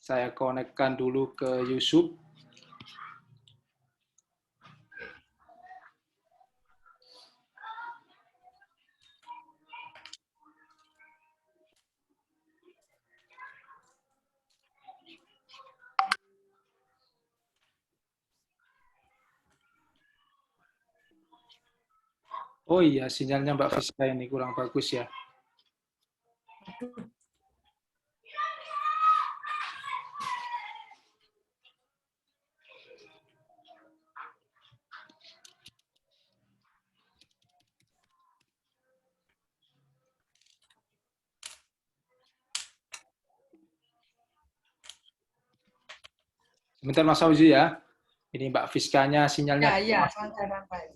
Saya konekkan dulu ke YouTube. Oh iya, sinyalnya Mbak Fiska ini kurang bagus ya. Sebentar Mas Fauzi ya. Ini Mbak Fiskanya sinyalnya. Ya, iya, santai-santai.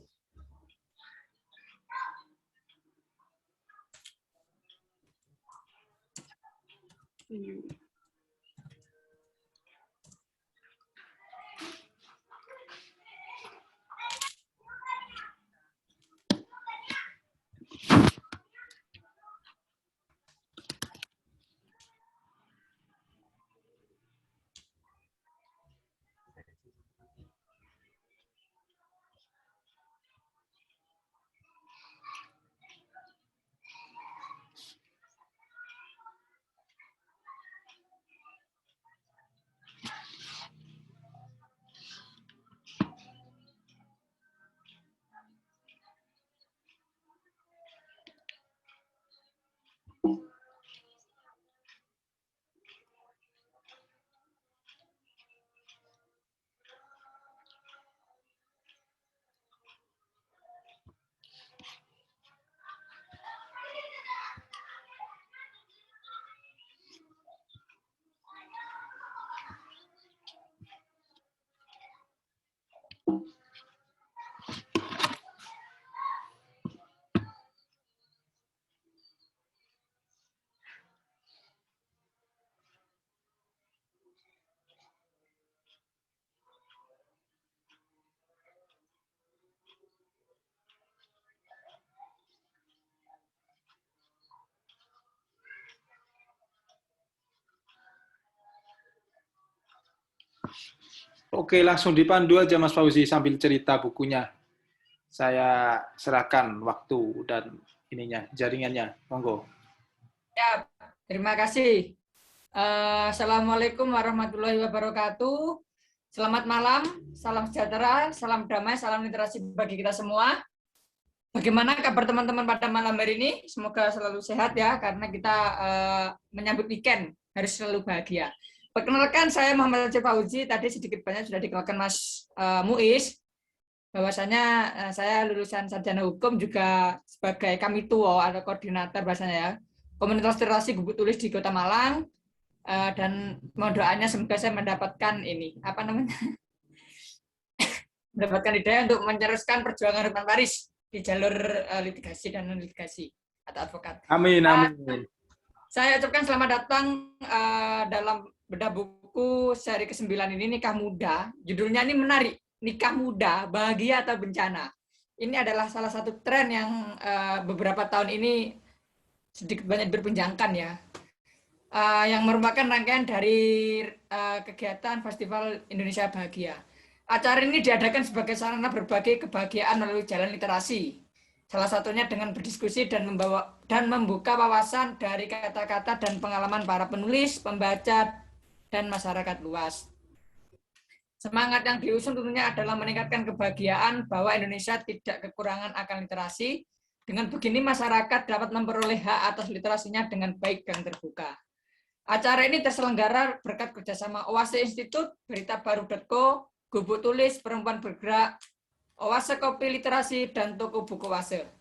Oke, langsung dipandu aja Mas Fauzi sambil cerita bukunya. Saya serahkan waktu dan ininya, jaringannya. Monggo. Ya, terima kasih. Assalamualaikum warahmatullahi wabarakatuh. Selamat malam, salam sejahtera, salam damai, salam literasi bagi kita semua. Bagaimana kabar teman-teman pada malam hari ini? Semoga selalu sehat ya, karena kita menyambut weekend, harus selalu bahagia. Perkenalkan, saya Muhammad Aceh Fauzi. Tadi sedikit banyak sudah dikenalkan Mas Muiz, bahwasanya saya lulusan sarjana hukum juga sebagai kamituo atau koordinator bahasanya ya, komunitas literasi buku tulis di Kota Malang, dan mohon doanya semoga saya mendapatkan ini, apa namanya, mendapatkan ide untuk meneruskan perjuangan Hotman Paris di jalur litigasi dan non litigasi atau advokat. Amin, amin. Saya ucapkan selamat datang dalam bedah buku seri ke-9 ini, Nikah Muda. Judulnya ini menarik, Nikah Muda, Bahagia atau Bencana. Ini adalah salah satu tren yang beberapa tahun ini sedikit banyak berpenjangkan ya. Yang merupakan rangkaian dari kegiatan Festival Indonesia Bahagia. Acara ini diadakan sebagai sarana berbagi kebahagiaan melalui jalan literasi. Salah satunya dengan berdiskusi dan membuka wawasan dari kata-kata dan pengalaman para penulis, pembaca, dan masyarakat luas. Semangat yang diusung tentunya adalah meningkatkan kebahagiaan bahwa Indonesia tidak kekurangan akan literasi. Dengan begini masyarakat dapat memperoleh hak atas literasinya dengan baik dan terbuka. Acara ini terselenggara berkat kerjasama Oase Institute, beritabaru.co, Gubuk Tulis, Perempuan Bergerak, Oase Kopi Literasi, dan Toko Buku Oase.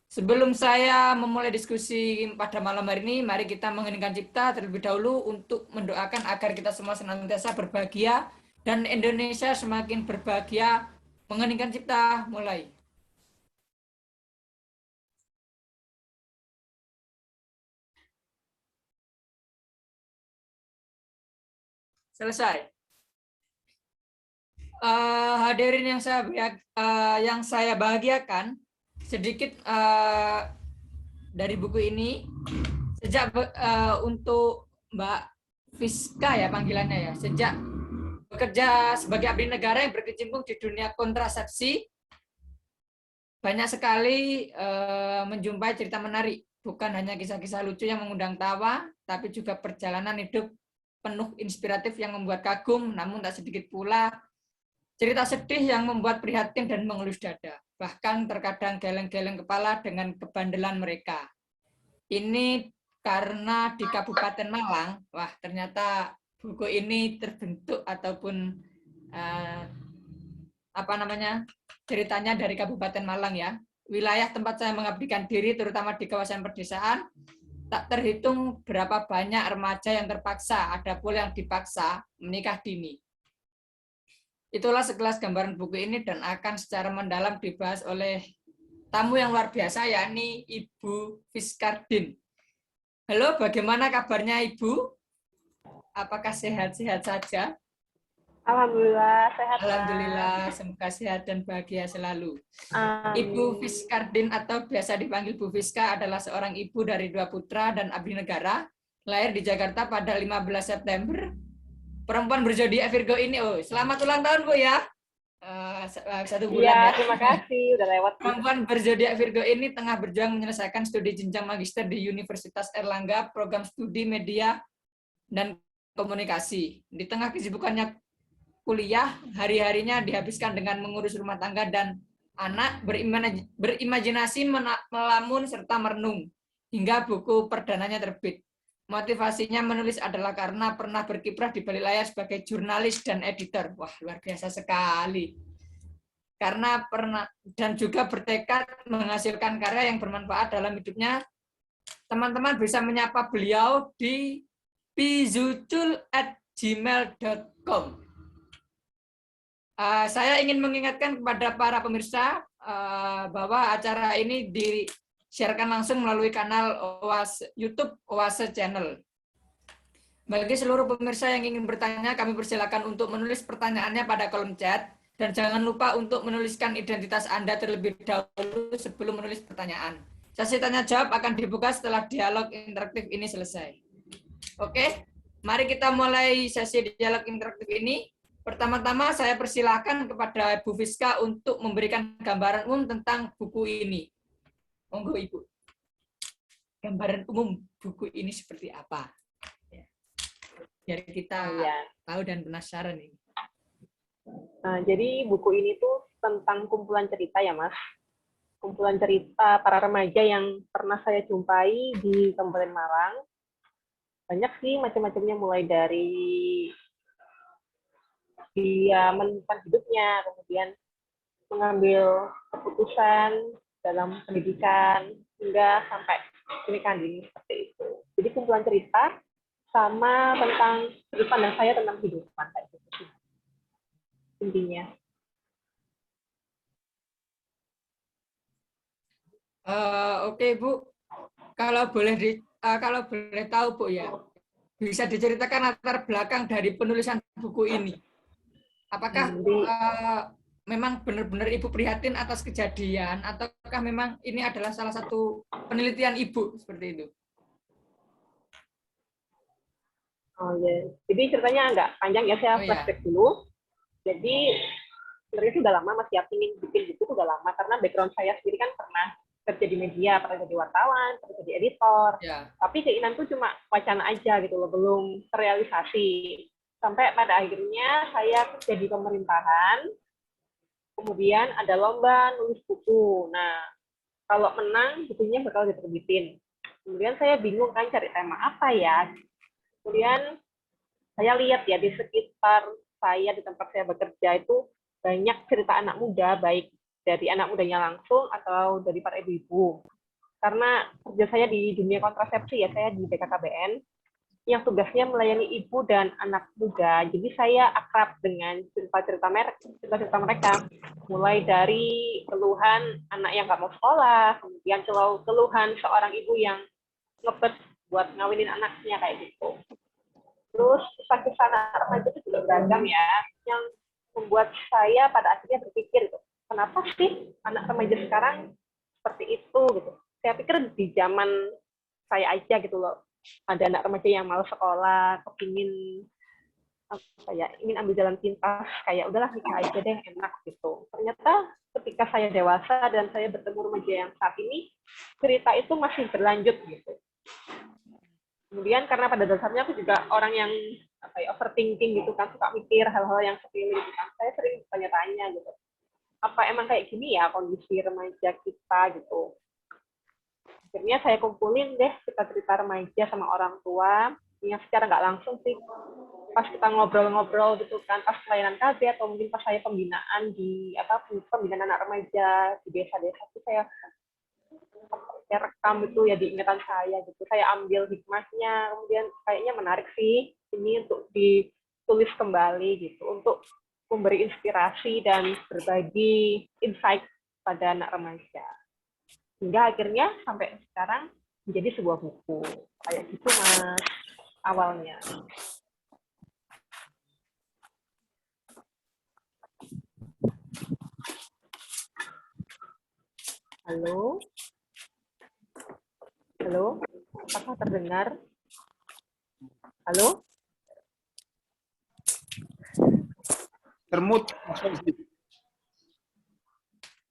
Sebelum saya memulai diskusi pada malam hari ini, mari kita mengheningkan cipta terlebih dahulu untuk mendoakan agar kita semua senantiasa berbahagia dan Indonesia semakin berbahagia. Mengheningkan cipta, mulai. Selesai. Hadirin yang saya bahagiakan, sedikit dari buku ini. Sejak untuk Mbak Fiska ya panggilannya ya. Sejak bekerja sebagai abdi negara yang berkecimpung di dunia kontrasepsi, banyak sekali menjumpai cerita menarik. Bukan hanya kisah-kisah lucu yang mengundang tawa, tapi juga perjalanan hidup penuh inspiratif yang membuat kagum, namun tak sedikit pula cerita sedih yang membuat prihatin dan mengelus dada. Bahkan terkadang geleng-geleng kepala dengan kebandelan mereka. Ini karena di Kabupaten Malang, wah ternyata buku ini terbentuk ataupun ceritanya dari Kabupaten Malang ya. Wilayah tempat saya mengabdikan diri, terutama di kawasan pedesaan, tak terhitung berapa banyak remaja yang terpaksa, ada pula yang dipaksa menikah dini. Itulah sekelas gambaran buku ini dan akan secara mendalam dibahas oleh tamu yang luar biasa, yakni Ibu Fiskardin. Halo, bagaimana kabarnya Ibu? Apakah sehat-sehat saja? Alhamdulillah sehat. Alhamdulillah, semoga sehat dan bahagia selalu. Amin. Ibu Fiskardin atau biasa dipanggil Bu Fiska adalah seorang ibu dari 2 putra dan abdi negara, lahir di Jakarta pada 15 September. Perempuan berzodiak Virgo ini, selamat ulang tahun Bu ya. 1 bulan ya. Terima kasih, udah lewat. Perempuan berzodiak Virgo ini tengah berjuang menyelesaikan studi jenjang magister di Universitas Erlangga, program studi media dan komunikasi. Di tengah kesibukannya kuliah, hari-harinya dihabiskan dengan mengurus rumah tangga dan anak, berimajinasi, melamun, serta merenung, hingga buku perdananya terbit. Motivasinya menulis adalah karena pernah berkiprah di balik layar sebagai jurnalis dan editor. Wah, luar biasa sekali. Karena pernah dan juga bertekad menghasilkan karya yang bermanfaat dalam hidupnya. Teman-teman bisa menyapa beliau di pizucul@gmail.com. Saya ingin mengingatkan kepada para pemirsa bahwa acara ini disiarkan langsung melalui kanal YouTube Oase Channel. Bagi seluruh pemirsa yang ingin bertanya, kami persilakan untuk menulis pertanyaannya pada kolom chat, dan jangan lupa untuk menuliskan identitas Anda terlebih dahulu sebelum menulis pertanyaan. Sesi tanya jawab akan dibuka setelah dialog interaktif ini selesai. Oke, mari kita mulai sesi dialog interaktif ini. Pertama-tama saya persilahkan kepada Bu Fiska untuk memberikan gambaran umum tentang buku ini. Monggo Ibu. Gambaran umum buku ini seperti apa? Biar kita tahu dan penasaran ini. Jadi buku ini tuh tentang kumpulan cerita ya Mas. Kumpulan cerita para remaja yang pernah saya jumpai di Kabupaten Malang. Banyak sih macam-macamnya, mulai dari dia menemukan hidupnya, kemudian mengambil keputusan dalam pendidikan, hingga sampai pernikahan dini seperti itu. Jadi kumpulan cerita sama tentang sudut pandang saya tentang kehidupan kayak gitu intinya. Oke Bu, kalau boleh tahu Bu ya, bisa diceritakan latar belakang dari penulisan buku ini. Apakah memang benar-benar Ibu prihatin atas kejadian, ataukah memang ini adalah salah satu penelitian Ibu seperti itu? Oh ya, jadi ceritanya agak panjang ya, saya flashback dulu. Jadi sebenarnya sudah lama Mas Siap ingin bikin buku, sudah lama, karena background saya sendiri kan pernah kerja di media, pernah jadi wartawan, pernah jadi editor. Tapi keinginan itu cuma wacana aja gitu loh, belum terrealisasi. Sampai pada akhirnya saya kerja di pemerintahan, kemudian ada lomba nulis buku. Nah, kalau menang bukunya bakal diterbitin. Kemudian saya bingung kan cari tema apa ya. Kemudian saya lihat ya di sekitar saya, di tempat saya bekerja itu banyak cerita anak muda, baik dari anak mudanya langsung atau dari para ibu-ibu. Karena kerja saya di dunia kontrasepsi ya, saya di BKKBN, yang tugasnya melayani ibu dan anak muda. Jadi saya akrab dengan cerita-cerita mereka. Mulai dari keluhan anak yang nggak mau sekolah, kemudian keluhan seorang ibu yang ngebet buat ngawinin anaknya kayak gitu. Terus kisah-kisah anak remaja itu juga beragam ya, yang membuat saya pada akhirnya berpikir, kenapa sih anak remaja sekarang seperti itu gitu. Saya pikir di zaman saya aja gitu loh, ada anak remaja yang malas sekolah, kepingin apa ya, ingin ambil jalan pintas, kayak udahlah nikah aja deh, enak gitu. Ternyata ketika saya dewasa dan saya bertemu remaja yang saat ini, cerita itu masih berlanjut gitu. Kemudian karena pada dasarnya aku juga orang yang apa ya, overthinking gitu kan, suka mikir hal-hal yang sepele gitu kan. Saya sering tanya-tanya gitu. Apa emang kayak gini ya kondisi remaja kita gitu. Akhirnya saya kumpulin deh cerita-cerita remaja sama orang tua yang secara nggak langsung sih. Pas kita ngobrol-ngobrol gitu kan, pas pelayanan KB atau mungkin pas saya pembinaan di pembinaan anak remaja di desa-desa itu saya rekam itu ya di ingatan saya gitu. Saya ambil hikmahnya, kemudian kayaknya menarik sih ini untuk ditulis kembali gitu, untuk memberi inspirasi dan berbagi insight pada anak remaja. Hingga akhirnya sampai sekarang menjadi sebuah buku. Kayak gitu Mas, awalnya. Halo? Halo? Apakah terdengar? Halo? Termut.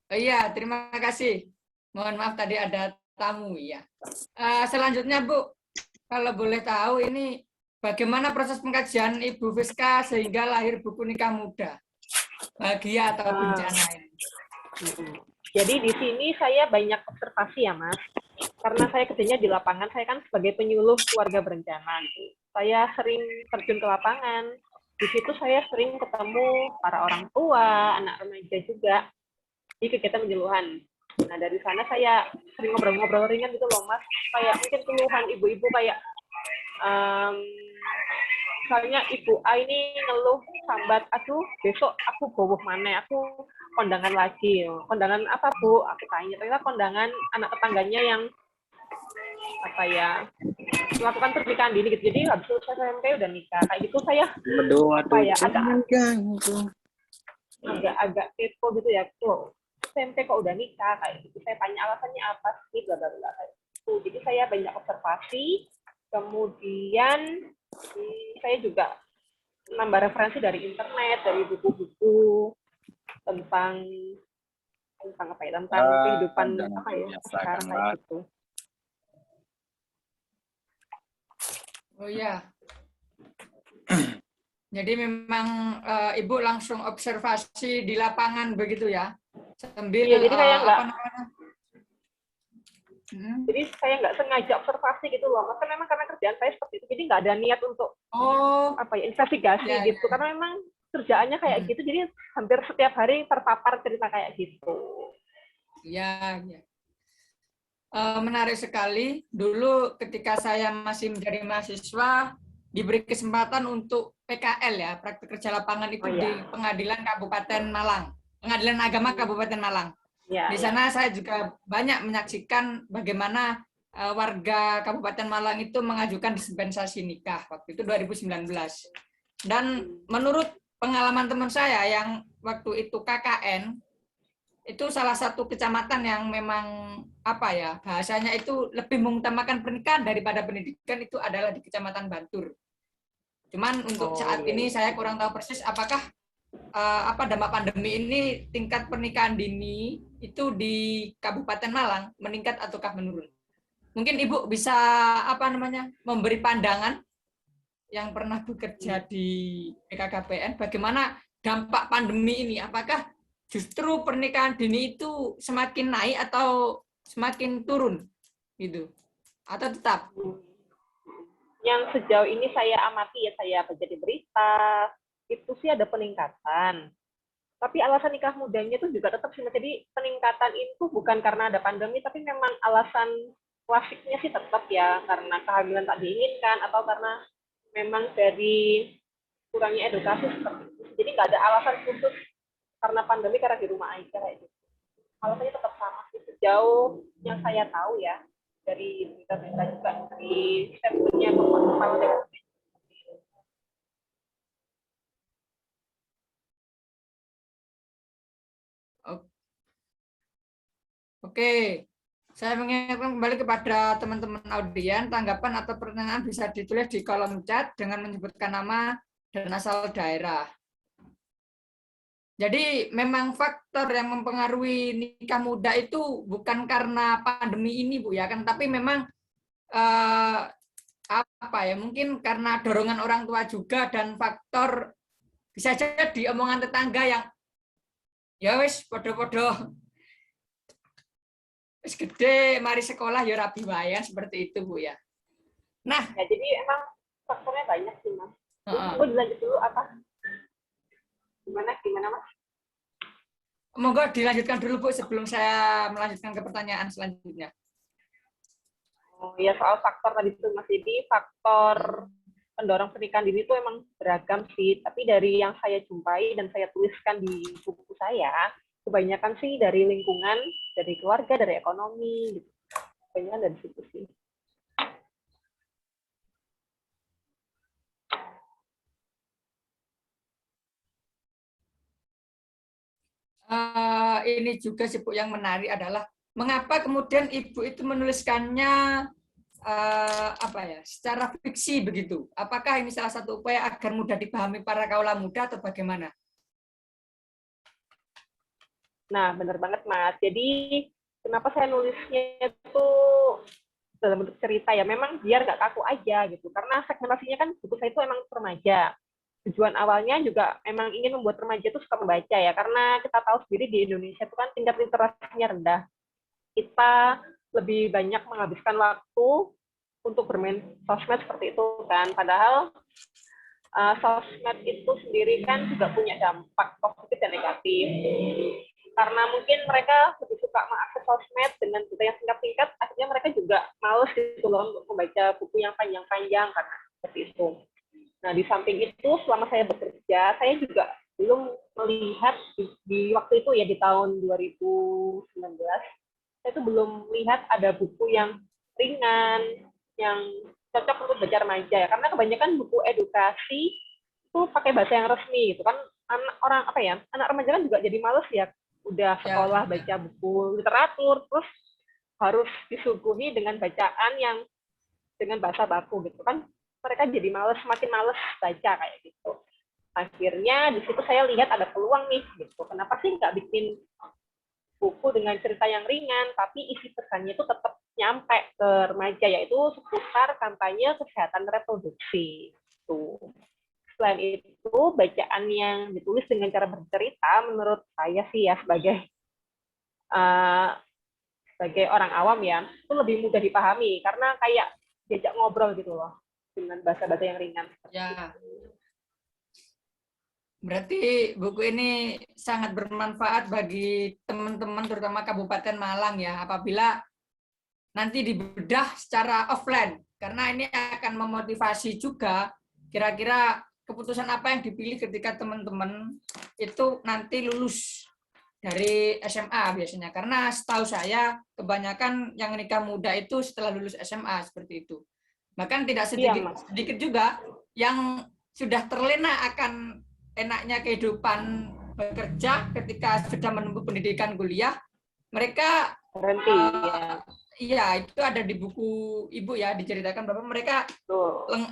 Iya, terima kasih. Mohon maaf tadi ada tamu ya. Selanjutnya Bu, kalau boleh tahu ini bagaimana proses pengkajian Ibu Fiska sehingga lahir buku Nikah Muda, Bahagia atau Bencana ini? Jadi di sini saya banyak observasi ya Mas. Karena saya kerjanya di lapangan, saya kan sebagai penyuluh keluarga berencana. Saya sering terjun ke lapangan. Di situ saya sering ketemu para orang tua, anak remaja juga di kegiatan penyuluhan. Nah dari sana saya sering ngobrol-ngobrol ringan gitu loh Mas. Kayak mungkin keluhan ibu-ibu kayak misalnya Ibu A ini ngeluh sambat, aduh besok aku boboh mana, aku kondangan lagi. Kondangan apa Bu? Aku tanya. Ternyata kondangan anak tetangganya yang apa ya, melakukan pernikahan dini gitu. Jadi habis selesai SMP udah nikah. Kayak gitu saya apa ya, agak kepo gitu ya. Tuh, SMP kok udah nikah kayak gitu. Saya tanya alasannya apa sih, bla bla bla kayak gitu. Jadi saya banyak observasi. Kemudian saya juga nambah referensi dari internet, dari buku-buku tentang apa ya, tentang kehidupan apa ya sekarang kayak gitu. Oh ya. Jadi memang Ibu langsung observasi di lapangan begitu ya? Sambil ya, jadi kayak apa namanya? Jadi saya nggak sengaja observasi gitu loh. Maksudnya memang karena kerjaan saya seperti itu, jadi nggak ada niat untuk apa ya, investigasi ya, gitu. Karena memang kerjaannya kayak gitu, jadi hampir setiap hari terpapar cerita kayak gitu. Iya, ya. Menarik sekali. Dulu ketika saya masih menjadi mahasiswa, diberi kesempatan untuk PKL ya, praktik kerja lapangan itu di Pengadilan Kabupaten Malang, Pengadilan Agama Kabupaten Malang. Di sana saya juga banyak menyaksikan bagaimana warga Kabupaten Malang itu mengajukan dispensasi nikah waktu itu 2019. Dan menurut pengalaman teman saya yang waktu itu KKN, itu salah satu kecamatan yang memang apa ya, bahasanya itu lebih mengutamakan pernikahan daripada pendidikan, itu adalah di Kecamatan Bantur. Cuman untuk saat ini saya kurang tahu persis apakah dampak pandemi ini tingkat pernikahan dini itu di Kabupaten Malang meningkat ataukah menurun. Mungkin Ibu bisa memberi pandangan yang pernah bekerja di BKKBN, bagaimana dampak pandemi ini, apakah justru pernikahan dini itu semakin naik atau semakin turun gitu, atau tetap? Yang sejauh ini saya amati ya, saya baca di berita itu sih ada peningkatan. Tapi alasan nikah mudanya itu juga tetap sih. Jadi peningkatan itu bukan karena ada pandemi, tapi memang alasan klasiknya sih tetap ya, karena kehamilan tak diinginkan atau karena memang dari kurangnya edukasi seperti itu. Jadi nggak ada alasan khusus karena pandemi, karena di rumah aja kayak gitu. Alasannya tetap sama sih sejauh yang saya tahu ya, dari berita-berita juga di statementnya kepala daerah. Oke, Saya mengingatkan kembali kepada teman-teman audien, tanggapan atau pertanyaan bisa ditulis di kolom chat dengan menyebutkan nama dan asal daerah. Jadi memang faktor yang mempengaruhi nikah muda itu bukan karena pandemi ini, Bu ya, kan, tapi memang apa ya, mungkin karena dorongan orang tua juga dan faktor bisa jadi omongan tetangga yang ya wis podo-podo wis gede mari sekolah ya rabi wae, seperti itu, Bu ya. Nah, Ya, jadi emang faktornya banyak sih, Mas. uh-uh. Gue dilanjut dulu apa? Gimana, Mas? Monggo dilanjutkan dulu, Bu, sebelum saya melanjutkan ke pertanyaan selanjutnya. Oh ya, soal faktor tadi itu, Mas. Jadi faktor pendorong pernikahan dini itu emang beragam sih. Tapi dari yang saya jumpai dan saya tuliskan di buku saya, kebanyakan sih dari lingkungan, dari keluarga, dari ekonomi, gitu. Kebanyakan dari situ sih. Ini juga sih, Bu, yang menarik adalah mengapa kemudian Ibu itu menuliskannya apa ya, secara fiksi begitu. Apakah ini salah satu upaya agar mudah dipahami para kaula muda atau bagaimana? Nah, benar banget, Mas. Jadi, kenapa saya nulisnya itu dalam bentuk cerita ya? Memang biar nggak kaku aja gitu. Karena segmentasinya kan buku saya itu emang remaja. Tujuan awalnya juga emang ingin membuat remaja itu suka membaca ya. Karena kita tahu sendiri di Indonesia itu kan tingkat literasinya rendah. Kita lebih banyak menghabiskan waktu untuk bermain sosmed seperti itu kan. Padahal sosmed itu sendiri kan juga punya dampak positif dan negatif. Karena mungkin mereka lebih suka mengakses sosmed dengan berita yang singkat-singkat, akhirnya mereka juga males gitu loh untuk membaca buku yang panjang-panjang karena seperti itu. Nah, di samping itu, selama saya bekerja, saya juga belum melihat di waktu itu ya, di tahun 2019, saya itu belum melihat ada buku yang ringan, yang cocok untuk belajar remaja ya. Karena kebanyakan buku edukasi itu pakai bahasa yang resmi gitu kan. Anak remaja kan juga jadi males ya, udah sekolah baca buku literatur, terus harus disuguhi dengan bacaan yang dengan bahasa baku gitu kan, mereka jadi makin males baca kayak gitu. Akhirnya di situ saya lihat ada peluang nih gitu, kenapa sih nggak bikin buku dengan cerita yang ringan tapi isi pesannya itu tetap nyampe ke remaja, yaitu seputar kampanye kesehatan reproduksi tuh. Selain itu, bacaan yang ditulis dengan cara bercerita, menurut saya sih ya, sebagai orang awam ya, itu lebih mudah dipahami, karena kayak diajak ngobrol gitu loh, dengan bahasa-bahasa yang ringan. Ya. Berarti buku ini sangat bermanfaat bagi teman-teman, terutama Kabupaten Malang ya, apabila nanti dibedah secara offline, karena ini akan memotivasi juga kira-kira keputusan apa yang dipilih ketika teman-teman itu nanti lulus dari SMA biasanya. Karena setahu saya kebanyakan yang nikah muda itu setelah lulus SMA seperti itu. Bahkan tidak sedikit juga yang sudah terlena akan enaknya kehidupan bekerja ketika sudah menempuh pendidikan kuliah, mereka berhenti. Iya, itu ada di buku Ibu ya, diceritakan bahwa mereka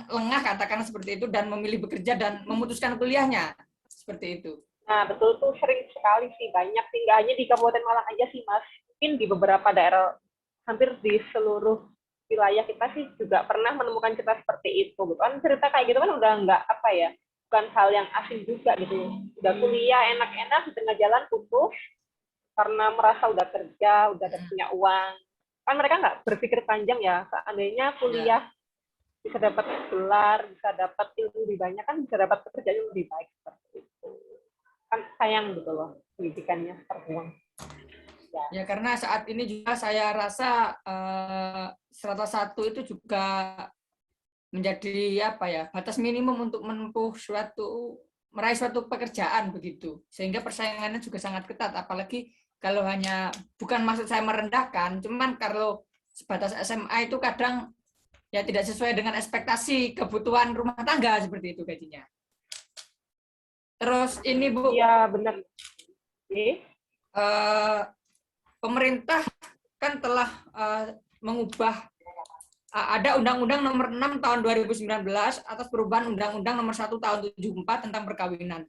lengah katakan seperti itu dan memilih bekerja dan memutuskan kuliahnya seperti itu. Nah, betul tuh, sering sekali sih, banyak sih, nggak hanya di Kabupaten Malang aja sih, Mas. Mungkin di beberapa daerah, hampir di seluruh wilayah kita sih juga pernah menemukan cerita seperti itu. Kan cerita kayak gitu kan udah nggak apa ya, bukan hal yang asing juga gitu. Udah kuliah enak-enak, di tengah jalan putus karena merasa udah kerja, udah punya uang. Kan mereka nggak berpikir panjang ya, seandainya kuliah bisa dapat gelar, bisa dapat ilmu lebih banyak, kan bisa dapat pekerjaan yang lebih baik seperti itu. Kan sayang gitu loh, pendidikannya terbuang. Ya, karena saat ini juga saya rasa strata 1 itu juga menjadi apa ya, batas minimum untuk menempuh meraih suatu pekerjaan begitu, sehingga persaingannya juga sangat ketat, apalagi kalau hanya, bukan maksud saya merendahkan, cuman kalau sebatas SMA itu kadang ya tidak sesuai dengan ekspektasi kebutuhan rumah tangga seperti itu gajinya. Terus ini Bu, iya benar. pemerintah kan telah mengubah ada Undang-Undang Nomor 6 Tahun 2019 atas perubahan Undang-Undang Nomor 1 Tahun 74 tentang perkawinan.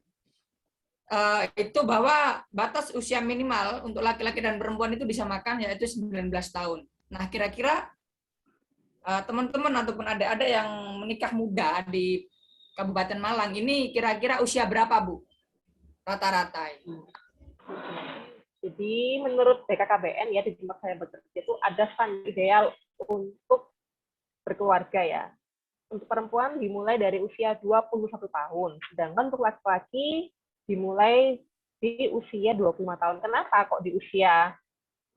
Itu bahwa batas usia minimal untuk laki-laki dan perempuan itu disamakan, yaitu 19 tahun. Nah, kira-kira teman-teman ataupun adik-adik yang menikah muda di Kabupaten Malang ini kira-kira usia berapa, Bu? Rata-rata. Jadi menurut BKKBN ya, di tempat saya bekerja itu ada standar ideal untuk berkeluarga ya. Untuk perempuan dimulai dari usia 21 tahun, sedangkan untuk laki-laki dimulai di usia 25 tahun. Kenapa kok di usia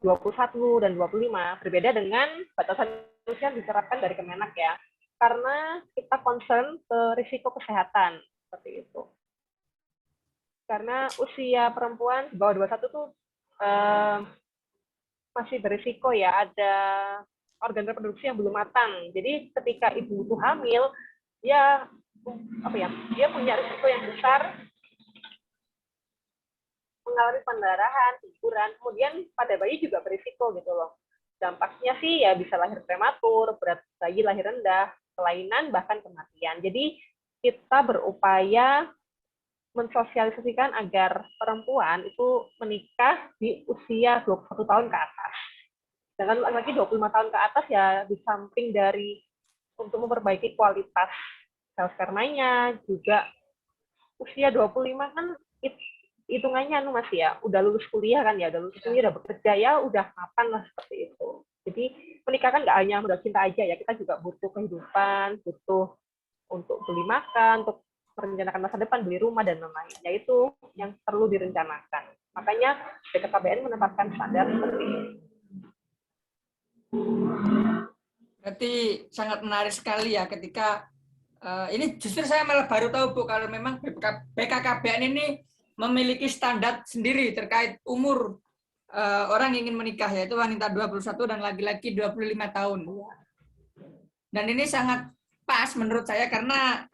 21 dan 25? Berbeda dengan batasan usia yang diterapkan dari Kemenak ya. Karena kita concern ke risiko kesehatan, seperti itu. Karena usia perempuan di bawah 21 tuh masih berisiko ya, ada organ reproduksi yang belum matang. Jadi ketika ibu itu hamil, dia punya risiko yang besar mengalami pendarahan, guguran. Kemudian pada bayi juga berisiko gitu loh. Dampaknya sih ya bisa lahir prematur, berat bayi lahir rendah, kelainan, bahkan kematian. Jadi kita berupaya mensosialisasikan agar perempuan itu menikah di usia 21 tahun ke atas. Dengan laki-laki 25 tahun ke atas ya, di samping dari untuk memperbaiki kualitas sel spermanya, juga usia 25 kan hitungannya Mas ya, udah lulus kuliah kan ya, udah lulus kuliah, udah bekerja ya, udah mapan lah seperti itu. Jadi menikah kan nggak hanya udah cinta aja ya, kita juga butuh kehidupan, butuh untuk beli makan, untuk merencanakan masa depan, beli rumah dan lain-lain. Yaitu yang perlu direncanakan. Makanya BKKBN menetapkan standar seperti ini. Berarti sangat menarik sekali ya ketika ini justru saya malah baru tahu Bu kalau memang BKKBN ini memiliki standar sendiri terkait umur orang yang ingin menikah, yaitu wanita 21 dan laki-laki 25 tahun. Dan ini sangat pas menurut saya karena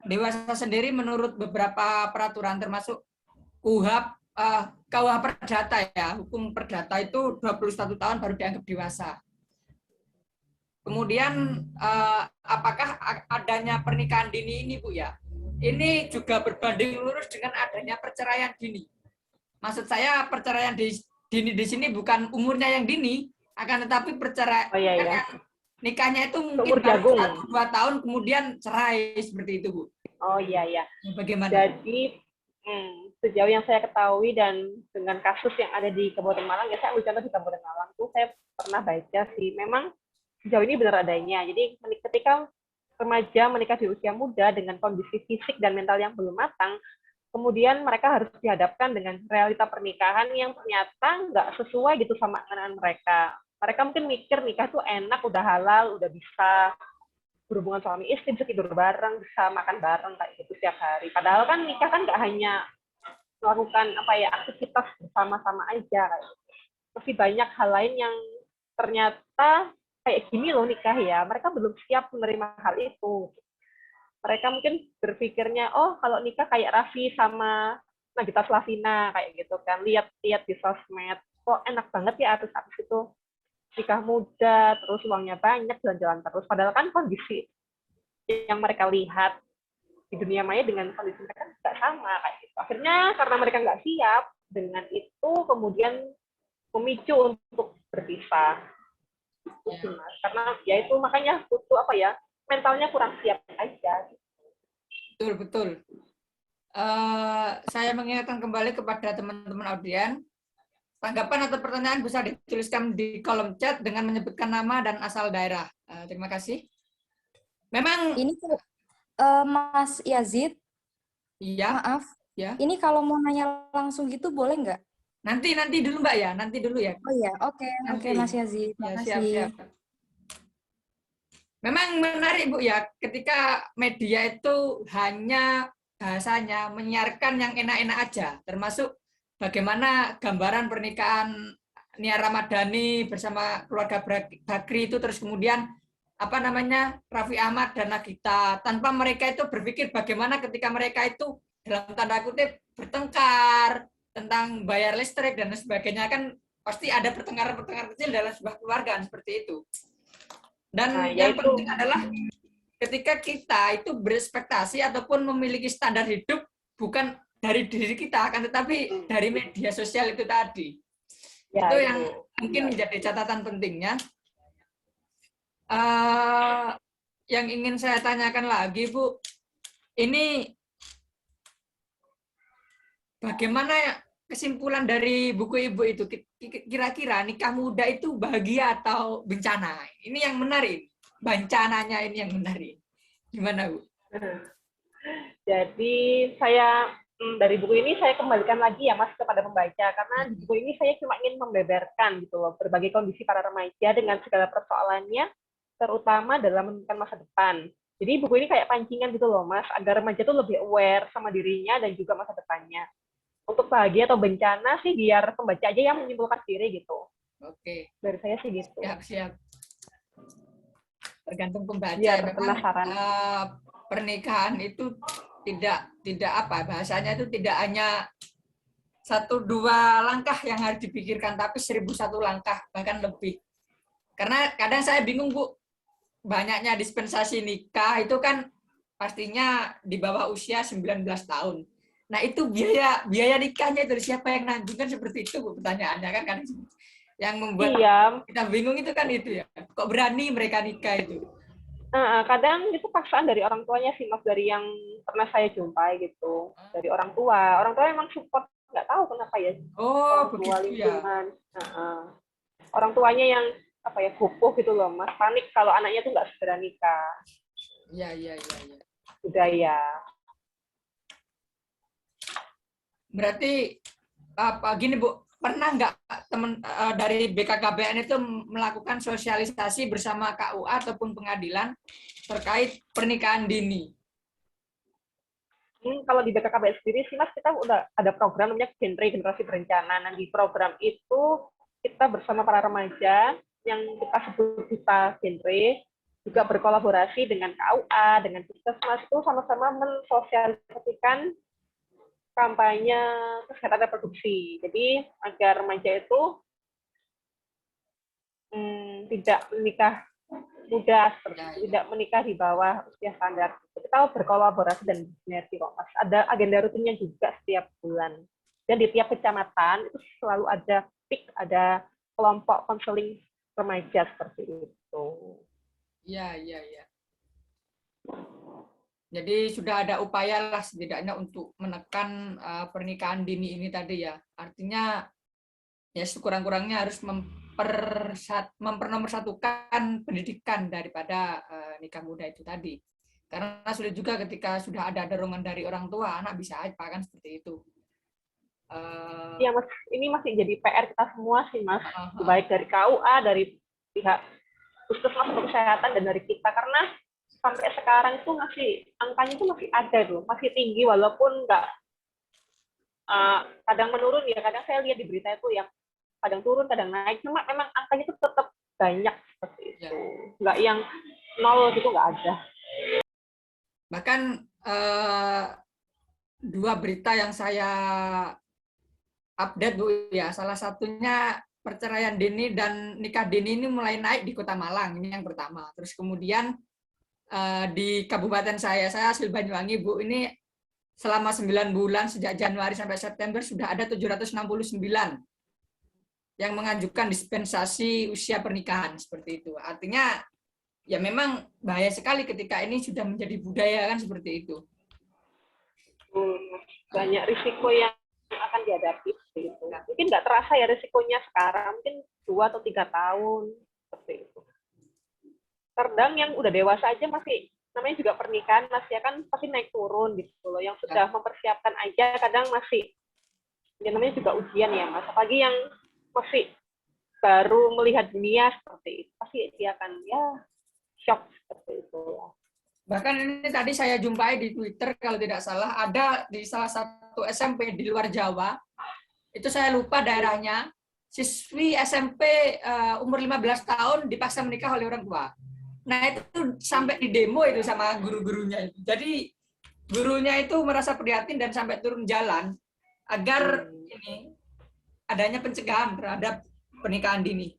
dewasa sendiri menurut beberapa peraturan termasuk KUHP Perdata ya, hukum perdata itu 21 tahun baru dianggap dewasa. Kemudian apakah adanya pernikahan dini ini Bu ya? Ini juga berbanding lurus dengan adanya perceraian dini. Maksud saya perceraian dini di sini bukan umurnya yang dini, akan tetapi perceraian nikahnya itu mungkin baru 1-2 tahun kemudian cerai seperti itu Bu. Oh iya. Bagaimana? Jadi sejauh yang saya ketahui dan dengan kasus yang ada di Kabupaten Malang ya, saya ambil contoh di Kabupaten Malang tuh saya pernah baca sih, memang sejauh ini benar adanya. Jadi ketika remaja menikah di usia muda dengan kondisi fisik dan mental yang belum matang, kemudian mereka harus dihadapkan dengan realita pernikahan yang ternyata nggak sesuai gitu sama angan mereka. Mereka mungkin mikir nikah tuh enak, udah halal, udah bisa berhubungan suami istri, bisa tidur bareng, bisa makan bareng kayak gitu setiap hari. Padahal kan nikah kan nggak hanya melakukan aktivitas bersama-sama aja kayak gitu. Masih banyak hal lain yang ternyata kayak gini loh nikah ya, mereka belum siap menerima hal itu. Mereka mungkin berpikirnya, oh kalau nikah kayak Raffi sama Nagita Slavina kayak gitu kan, lihat-lihat di sosmed, kok enak banget ya artis-artis itu nikah muda, terus uangnya banyak, jalan-jalan terus. Padahal kan kondisi yang mereka lihat di dunia maya dengan kondisi mereka nggak sama kayak gitu. Akhirnya karena mereka nggak siap dengan itu, kemudian memicu untuk berpisah. Karena ya itu makanya butuh mentalnya kurang siap aja. Betul. Saya mengingatkan kembali kepada teman-teman audien, tanggapan atau pertanyaan bisa dituliskan di kolom chat dengan menyebutkan nama dan asal daerah. Terima kasih. Memang ini Mas Yazid, iya, maaf, ya. Ini kalau mau nanya langsung gitu boleh nggak? Nanti dulu Mbak ya, nanti dulu ya. Oh iya, oke Mas Yazid, makasih. Siap. Memang menarik Bu ya, ketika media itu hanya bahasanya menyiarkan yang enak-enak aja, termasuk bagaimana gambaran pernikahan Nia Ramadhani bersama keluarga Bakri itu, terus kemudian Raffi Ahmad dan Nagita, tanpa mereka itu berpikir bagaimana ketika mereka itu dalam tanda kutip bertengkar tentang bayar listrik dan sebagainya, kan pasti ada pertengkaran-pertengkaran kecil dalam sebuah keluarga seperti itu. Dan yang yaitu penting adalah ketika kita itu berekspektasi ataupun memiliki standar hidup bukan dari diri kita, akan tetapi dari media sosial itu tadi. ya, Itu yang mungkin menjadi catatan pentingnya. Yang ingin saya tanyakan lagi, Bu, ini bagaimana kesimpulan dari buku Ibu itu? Kira-kira nikah muda itu bahagia atau bencana? Ini yang menarik. Bencananya ini yang menarik. Gimana, Bu? Jadi saya dari buku ini saya kembalikan lagi ya Mas kepada pembaca, karena di buku ini saya cuma ingin membeberkan gitu loh berbagai kondisi para remaja dengan segala persoalannya, terutama dalam menentukan masa depan. Jadi buku ini kayak pancingan gitu loh Mas, agar remaja tuh lebih aware sama dirinya dan juga masa depannya. Untuk bahagia atau bencana sih biar pembaca aja yang menyimpulkan sendiri gitu. Oke. Dari saya sih gitu. Siap. Tergantung pembaca. Biar memang penasaran. Pernikahan itu tidak apa bahasanya itu tidak hanya 1-2 langkah yang harus dipikirkan, tapi 1001 langkah bahkan lebih. Karena kadang saya bingung, Bu, banyaknya dispensasi nikah itu kan pastinya di bawah usia 19 tahun. Nah itu biaya nikahnya dari siapa yang nanggung, kan seperti itu, Bu, pertanyaannya kan yang membuat kita bingung itu kan itu ya. Kok berani mereka nikah itu? Kadang itu paksaan dari orang tuanya sih Mas, dari yang pernah saya jumpai gitu, dari orang tua emang support, nggak tahu kenapa ya. Orang tua lingkungan orang tuanya yang gopoh gitu loh Mas, panik kalau anaknya tuh nggak segera nikah. Iya. Budaya. Berarti gini Bu, pernah nggak teman dari BKKBN itu melakukan sosialisasi bersama KUA ataupun pengadilan terkait pernikahan dini? Kalau di BKKBN sendiri sih Mas, kita udah ada program namanya generasi berencana. Nah di program itu kita bersama para remaja yang kita sebut Duta Genre juga berkolaborasi dengan KUA, dengan Puskesmas, itu sama-sama mensosialisasikan kampanye kesehatan reproduksi. Jadi agar remaja itu tidak menikah muda, tidak menikah di bawah usia standar. Kita berkolaborasi dan sinergi kok Mas. Ada agenda rutinnya juga setiap bulan. Dan di tiap kecamatan itu selalu ada PIK, ada kelompok konseling remaja seperti itu. Iya. Jadi sudah ada upaya lah setidaknya untuk menekan pernikahan dini ini tadi ya. Artinya ya sekurang-kurangnya harus mempernomorsatukan pendidikan daripada nikah muda itu tadi. Karena sulit juga ketika sudah ada dorongan dari orang tua, anak bisa apa kan seperti itu. Ya Mas, ini masih jadi PR kita semua sih Mas. Baik dari KUA, dari pihak Puskesmas untuk kesehatan, dan dari kita, karena sampai sekarang itu angkanya itu masih ada tuh, masih tinggi walaupun nggak kadang menurun ya. Kadang saya lihat di berita itu yang kadang turun, kadang naik, cuma memang angkanya itu tetap banyak seperti itu. Nggak yang nol gitu, nggak ada. Bahkan 2 berita yang saya update Bu ya, salah satunya perceraian dini dan nikah dini ini mulai naik di Kota Malang, ini yang pertama. Terus kemudian di kabupaten saya asli Banyuwangi Bu, ini selama 9 bulan sejak Januari sampai September sudah ada 769 yang mengajukan dispensasi usia pernikahan seperti itu. Artinya ya memang bahaya sekali ketika ini sudah menjadi budaya kan seperti itu. Banyak risiko yang akan dihadapi gitu. Mungkin nggak terasa ya risikonya sekarang, mungkin 2 atau 3 tahun seperti itu. Kadang yang udah dewasa aja masih, namanya juga pernikahan Mas ya kan, pasti naik turun gitu loh. Yang sudah mempersiapkan aja kadang masih, ya namanya juga ujian ya Mas. Apalagi yang masih baru melihat dunia seperti itu, pasti dia akan ya shock seperti itu. Bahkan ini tadi saya jumpai di Twitter kalau tidak salah, ada di salah satu SMP di luar Jawa, itu saya lupa daerahnya, siswi SMP umur 15 tahun dipaksa menikah oleh orang tua. Nah itu sampai di demo itu sama guru-gurunya itu. Jadi gurunya itu merasa prihatin dan sampai turun jalan agar ini adanya pencegahan terhadap pernikahan dini.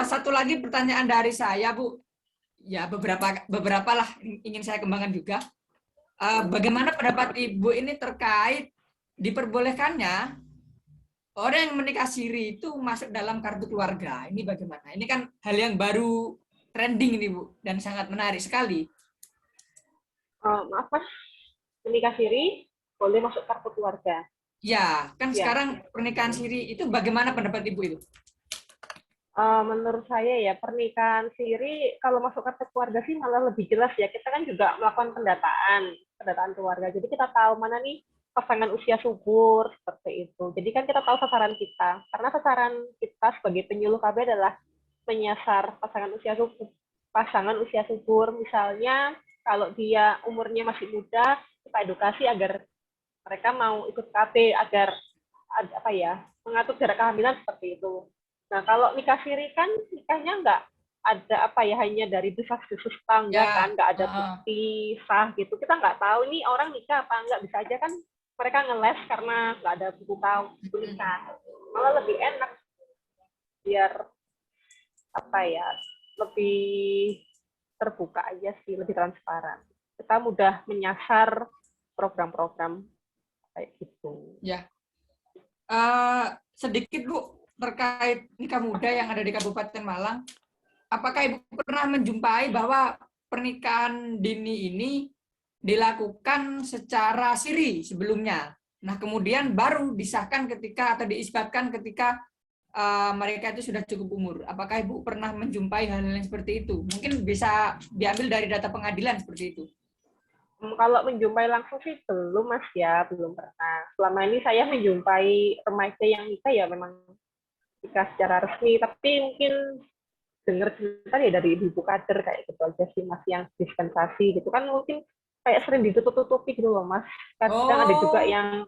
Satu lagi pertanyaan dari saya, Bu. Ya, beberapa lah ingin saya kembangkan juga. Bagaimana pendapat Ibu ini terkait diperbolehkannya orang yang menikah siri itu masuk dalam kartu keluarga? Ini bagaimana? Ini kan hal yang baru trending ini, Bu, dan sangat menarik sekali. Maaf Mas, menikah siri boleh masuk kartu keluarga. Ya, kan Ya. sekarang pernikahan siri itu bagaimana pendapat Ibu itu? Menurut saya ya pernikahan siri kalau masuk kartu keluarga sih malah lebih jelas ya. Kita kan juga melakukan pendataan keluarga. Jadi kita tahu mana nih pasangan usia subur seperti itu. Jadi kan kita tahu sasaran kita. Karena sasaran kita sebagai penyuluh KB adalah menyasar pasangan usia subur. Misalnya kalau dia umurnya masih muda, kita edukasi agar mereka mau ikut KB agar mengatur jarak kehamilan seperti itu. Nah, kalau nikah siri kan nikahnya nggak ada hanya dari desas-desus tangga Ya, kan, nggak ada bukti sah gitu. Kita nggak tahu nih orang nikah apa nggak, bisa aja kan mereka ngeles karena nggak ada buku nikah. Malah lebih enak biar lebih terbuka aja sih, lebih transparan. Kita mudah menyasar program-program kayak gitu. Ya. Sedikit Bu terkait nikah muda yang ada di Kabupaten Malang. Apakah Ibu pernah menjumpai bahwa pernikahan dini ini dilakukan secara siri sebelumnya? Nah, kemudian baru disahkan atau diisbatkan ketika mereka itu sudah cukup umur. Apakah Ibu pernah menjumpai hal yang seperti itu? Mungkin bisa diambil dari data pengadilan seperti itu. Kalau menjumpai langsung sih belum Mas ya, belum pernah. Selama ini saya menjumpai remaja yang nikah ya memang nikah secara resmi, tapi mungkin dengar cerita ya dari ibu kader kayak gitu aja sih Mas, yang dispensasi gitu kan mungkin kayak sering ditutup-tutupi gitu loh Mas. Kadang ada juga yang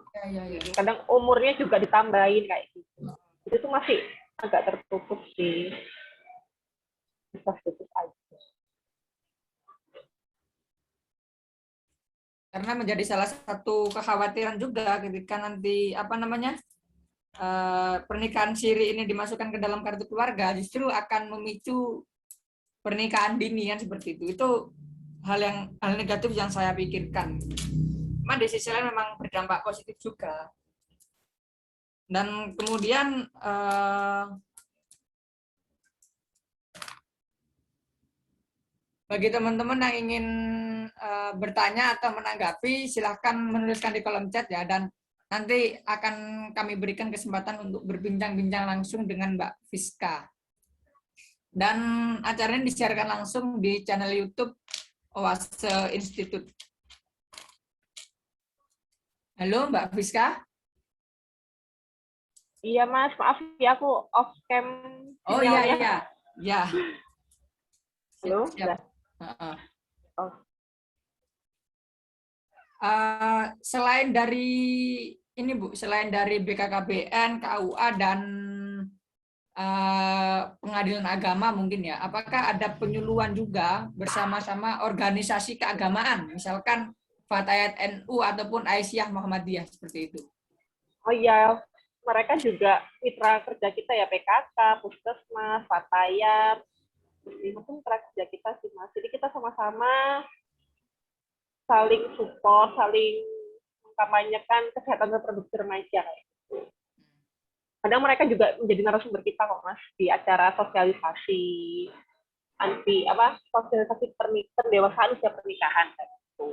kadang umurnya juga ditambahin kayak gitu. Itu tuh masih agak tertutup sih. Bisa tutup aja. Karena menjadi salah satu kekhawatiran juga ketika nanti pernikahan siri ini dimasukkan ke dalam kartu keluarga, justru akan memicu pernikahan dini yang seperti itu. Itu hal negatif yang saya pikirkan. Cuma di sisi lain memang berdampak positif juga. Dan kemudian bagi teman-teman yang ingin bertanya atau menanggapi, silahkan menuliskan di kolom chat ya, dan nanti akan kami berikan kesempatan untuk berbincang-bincang langsung dengan Mbak Fiska. Dan acara ini disiarkan langsung di channel YouTube Oase Institute. Halo Mbak Fiska? Iya Mas, maaf ya aku off cam. Oh iya. Ya. Halo? Siap. Selain dari ini Bu, selain dari BKKBN, KUA dan pengadilan agama mungkin ya, apakah ada penyuluhan juga bersama-sama organisasi keagamaan, misalkan Fatayat NU ataupun Aisyah Muhammadiyah seperti itu? Oh iya, mereka juga mitra kerja kita ya, PKK, Puskesmas, Fatayat, itu mitra kerja kita sih Mas. Jadi kita sama-sama saling support, saling mengkampanyekan kesehatan reproduksi remaja kayak gitu. Kadang mereka juga menjadi narasumber kita kok Mas di acara sosialisasi sosialisasi pendewasaan usia pernikahan kayak gitu.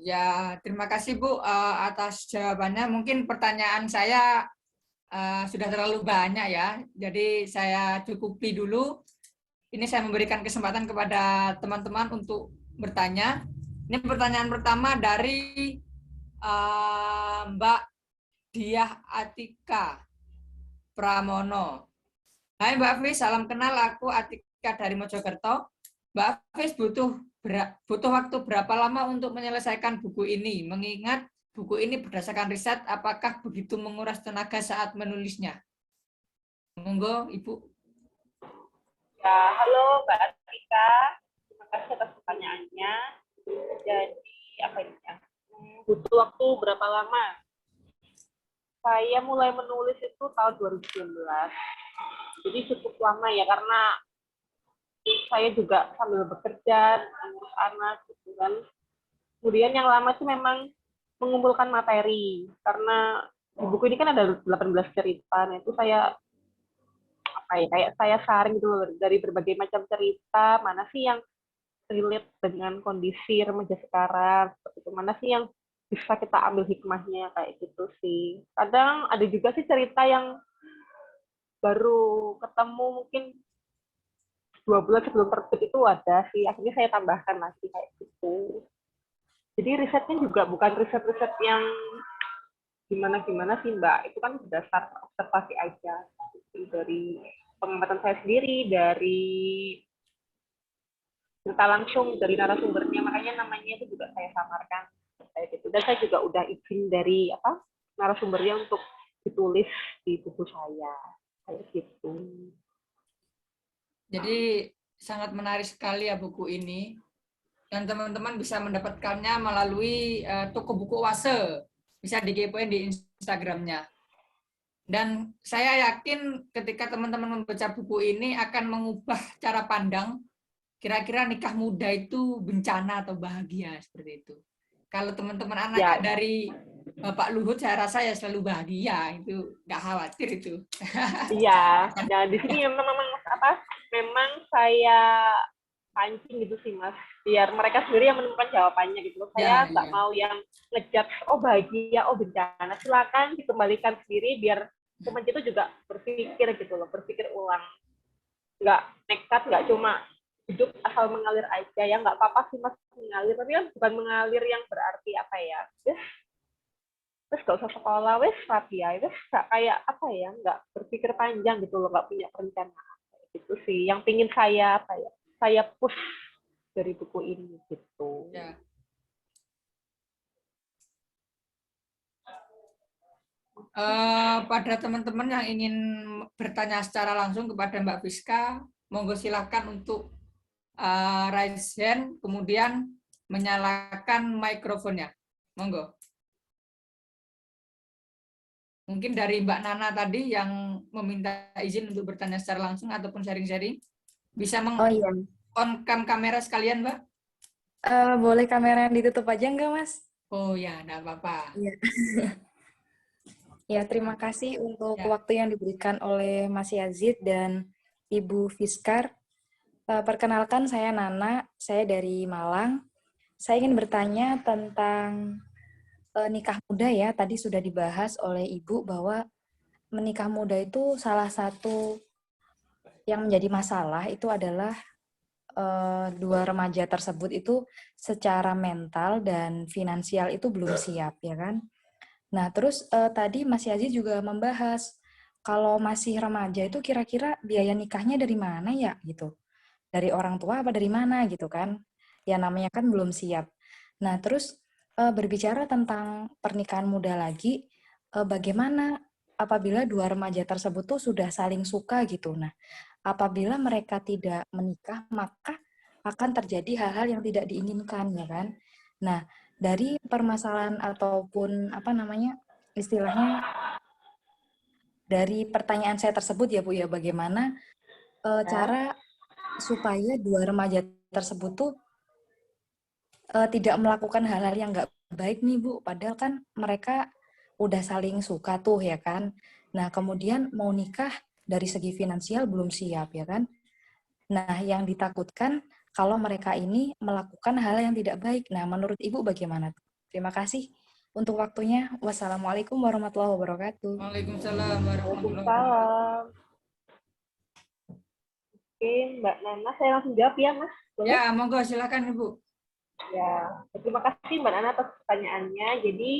Ya, terima kasih Bu atas jawabannya. Mungkin pertanyaan saya sudah terlalu banyak ya, jadi saya cukupi dulu. Ini saya memberikan kesempatan kepada teman-teman untuk bertanya. Ini pertanyaan pertama dari Mbak Diah Atika Pramono. Hai Mbak Fis, salam kenal. Aku Atika dari Mojokerto. Mbak Fis butuh waktu berapa lama untuk menyelesaikan buku ini? Mengingat buku ini berdasarkan riset, apakah begitu menguras tenaga saat menulisnya? Monggo Ibu. Ya, halo Mbak Atika. Terima kasih atas pertanyaannya. Jadi butuh waktu berapa lama? Saya mulai menulis itu tahun 2019. Jadi cukup lama ya, karena saya juga sambil bekerja, mengurus anak, gitu kan. Kemudian yang lama itu memang mengumpulkan materi, karena di buku ini kan ada 18 cerita. Nah, itu saya kayak saya saring gitu loh, dari berbagai macam cerita, mana sih yang relate dengan kondisi remaja sekarang, seperti itu. Mana sih yang bisa kita ambil hikmahnya, kayak gitu sih. Kadang ada juga sih cerita yang baru ketemu mungkin 2 bulan sebelum terbit itu ada sih, akhirnya saya tambahkan lagi kayak gitu. Jadi risetnya juga bukan riset-riset yang gimana-gimana sih Mbak, itu kan berdasar observasi aja. Dari pengamatan saya sendiri, dari cerita langsung dari narasumbernya, makanya namanya itu juga saya samarkan kayak gitu. Dan saya juga udah izin dari narasumbernya untuk ditulis di buku saya kayak gitu. Jadi sangat menarik sekali ya buku ini, dan teman-teman bisa mendapatkannya melalui toko buku Oase, bisa dikepoin di Instagramnya. Dan saya yakin ketika teman-teman membaca buku ini akan mengubah cara pandang kira-kira nikah muda itu bencana atau bahagia, seperti itu. Kalau teman-teman anak dari Bapak Luhut, saya rasa ya selalu bahagia, itu nggak khawatir itu. Iya, nah di sini memang saya pancing gitu sih Mas, biar mereka sendiri yang menemukan jawabannya gitu loh. Saya nggak mau yang ngejudge, oh bahagia, oh bencana, silakan dikembalikan sendiri biar teman itu juga berpikir gitu loh, berpikir ulang, nggak nekat, nggak cuma hidup asal mengalir aja. Ya nggak apa-apa sih Mas mengalir, tapi kan bukan mengalir yang berarti terus gak usah sekolah, wes rapi ya, wes gak kayak nggak berpikir panjang gitu loh, nggak punya perencanaan. Itu sih yang pingin saya saya push dari buku ini gitu. Ya. Pada teman-teman yang ingin bertanya secara langsung kepada Mbak Fiska, monggo silakan untuk raise hand, kemudian menyalakan mikrofonnya. Monggo. Mungkin dari Mbak Nana tadi yang meminta izin untuk bertanya secara langsung ataupun sharing-sharing, bisa meng-on-cam kamera sekalian, Mbak? Boleh kamera yang ditutup aja nggak, Mas? Oh ya, enggak apa-apa. Iya. Ya, terima kasih untuk waktu yang diberikan oleh Mas Yazid dan Ibu Fiskar. Perkenalkan, saya Nana, saya dari Malang. Saya ingin bertanya tentang nikah muda ya. Tadi sudah dibahas oleh Ibu bahwa menikah muda itu salah satu yang menjadi masalah itu adalah dua remaja tersebut itu secara mental dan finansial itu belum siap, ya kan? Nah, terus tadi Mas Yazid juga membahas kalau masih remaja itu kira-kira biaya nikahnya dari mana ya gitu. Dari orang tua apa dari mana gitu kan. Ya namanya kan belum siap. Nah, terus berbicara tentang pernikahan muda lagi, bagaimana apabila dua remaja tersebut tuh sudah saling suka gitu. Nah, apabila mereka tidak menikah, maka akan terjadi hal-hal yang tidak diinginkan, ya kan? Nah, dari permasalahan ataupun istilahnya dari pertanyaan saya tersebut ya Bu ya, bagaimana cara supaya dua remaja tersebut tuh tidak melakukan hal-hal yang nggak baik nih Bu, padahal kan mereka udah saling suka tuh ya kan. Nah kemudian mau nikah dari segi finansial belum siap ya kan. Nah yang ditakutkan kalau mereka ini melakukan hal yang tidak baik. Nah menurut Ibu bagaimana? Terima kasih untuk waktunya. Wassalamualaikum warahmatullahi wabarakatuh. Waalaikumsalam warahmatullahi wabarakatuh. Waalaikumsalam. Oke, Mbak Nana, saya langsung jawab ya, Mas. Boleh? Ya, monggo silakan Ibu. Ya, terima kasih Mbak Nana atas pertanyaannya. Jadi,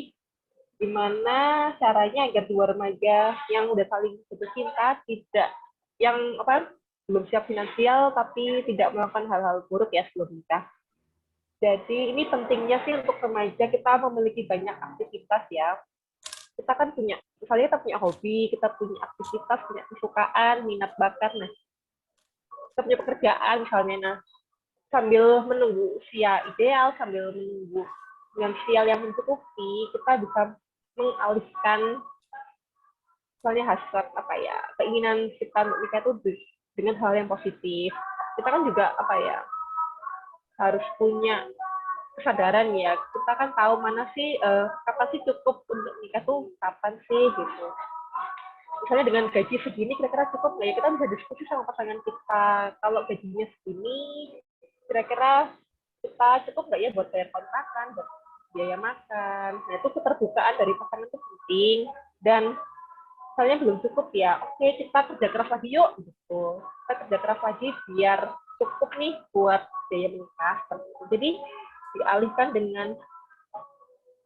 gimana caranya agar dua remaja yang udah saling jatuh cinta belum siap finansial tapi tidak melakukan hal-hal buruk ya sebelum nikah. Jadi ini pentingnya sih untuk remaja kita memiliki banyak aktivitas ya. Kita kan misalnya kita punya hobi, kita punya aktivitas, punya kesukaan, minat bakat. Nah, kita punya pekerjaan misalnya. Nah, sambil menunggu usia ideal, sambil menunggu finansial yang mencukupi, kita bisa mengalihkan misalnya hasrat apa ya, keinginan kita untuk nikah itu dengan hal yang positif. Kita kan juga apa ya, harus punya kesadaran ya. Kita kan tahu mana sih kapan sih cukup untuk nikah tuh kapan sih gitu. Misalnya dengan gaji segini kira-kira cukup nggak ya, kita bisa diskusi sama pasangan kita. Kalau gajinya segini kira-kira kita cukup nggak ya buat bayar kontrakan, buat biaya makan. Nah itu keterbukaan dari pasangan itu penting. Dan misalnya belum cukup ya, oke kita kerja keras lagi yuk gitu. Kita kerja keras lagi biar cukup nih buat biaya menikah. Jadi dialihkan dengan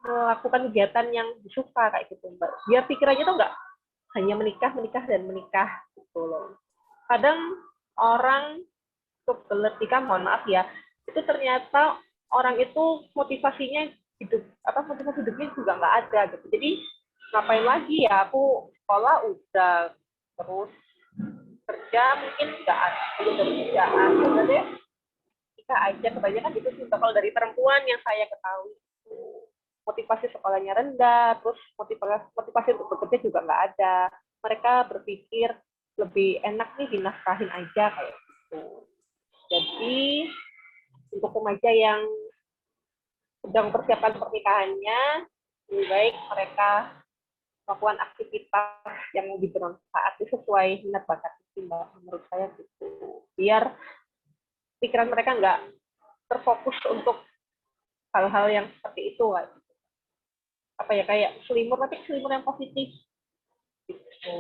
melakukan kegiatan yang disuka kayak gitu Mbak. Biar pikirannya tuh nggak hanya menikah, menikah, dan menikah gitu loh. Kadang orang kebelet nikah, mohon maaf ya, itu ternyata orang itu motivasinya hidup, motivasi hidupnya juga nggak ada gitu. Jadi ngapain lagi ya, aku sekolah udah, terus kerja mungkin nggak ada, belum ada kerjaan, jadi nikah aja. Kebanyakan gitu sih kalau dari perempuan yang saya ketahui, motivasi sekolahnya rendah, terus motivasi untuk bekerja juga nggak ada. Mereka berpikir lebih enak nih dinafkahin aja kayak gitu. Jadi untuk remaja yang sedang persiapkan pernikahannya, lebih baik mereka melakukan aktivitas yang lebih bermanfaat sesuai minat bakat Mbak, menurut saya gitu. Biar pikiran mereka nggak terfokus untuk hal-hal yang seperti itu, apa ya, kayak selimur, tapi selimur yang positif gitu.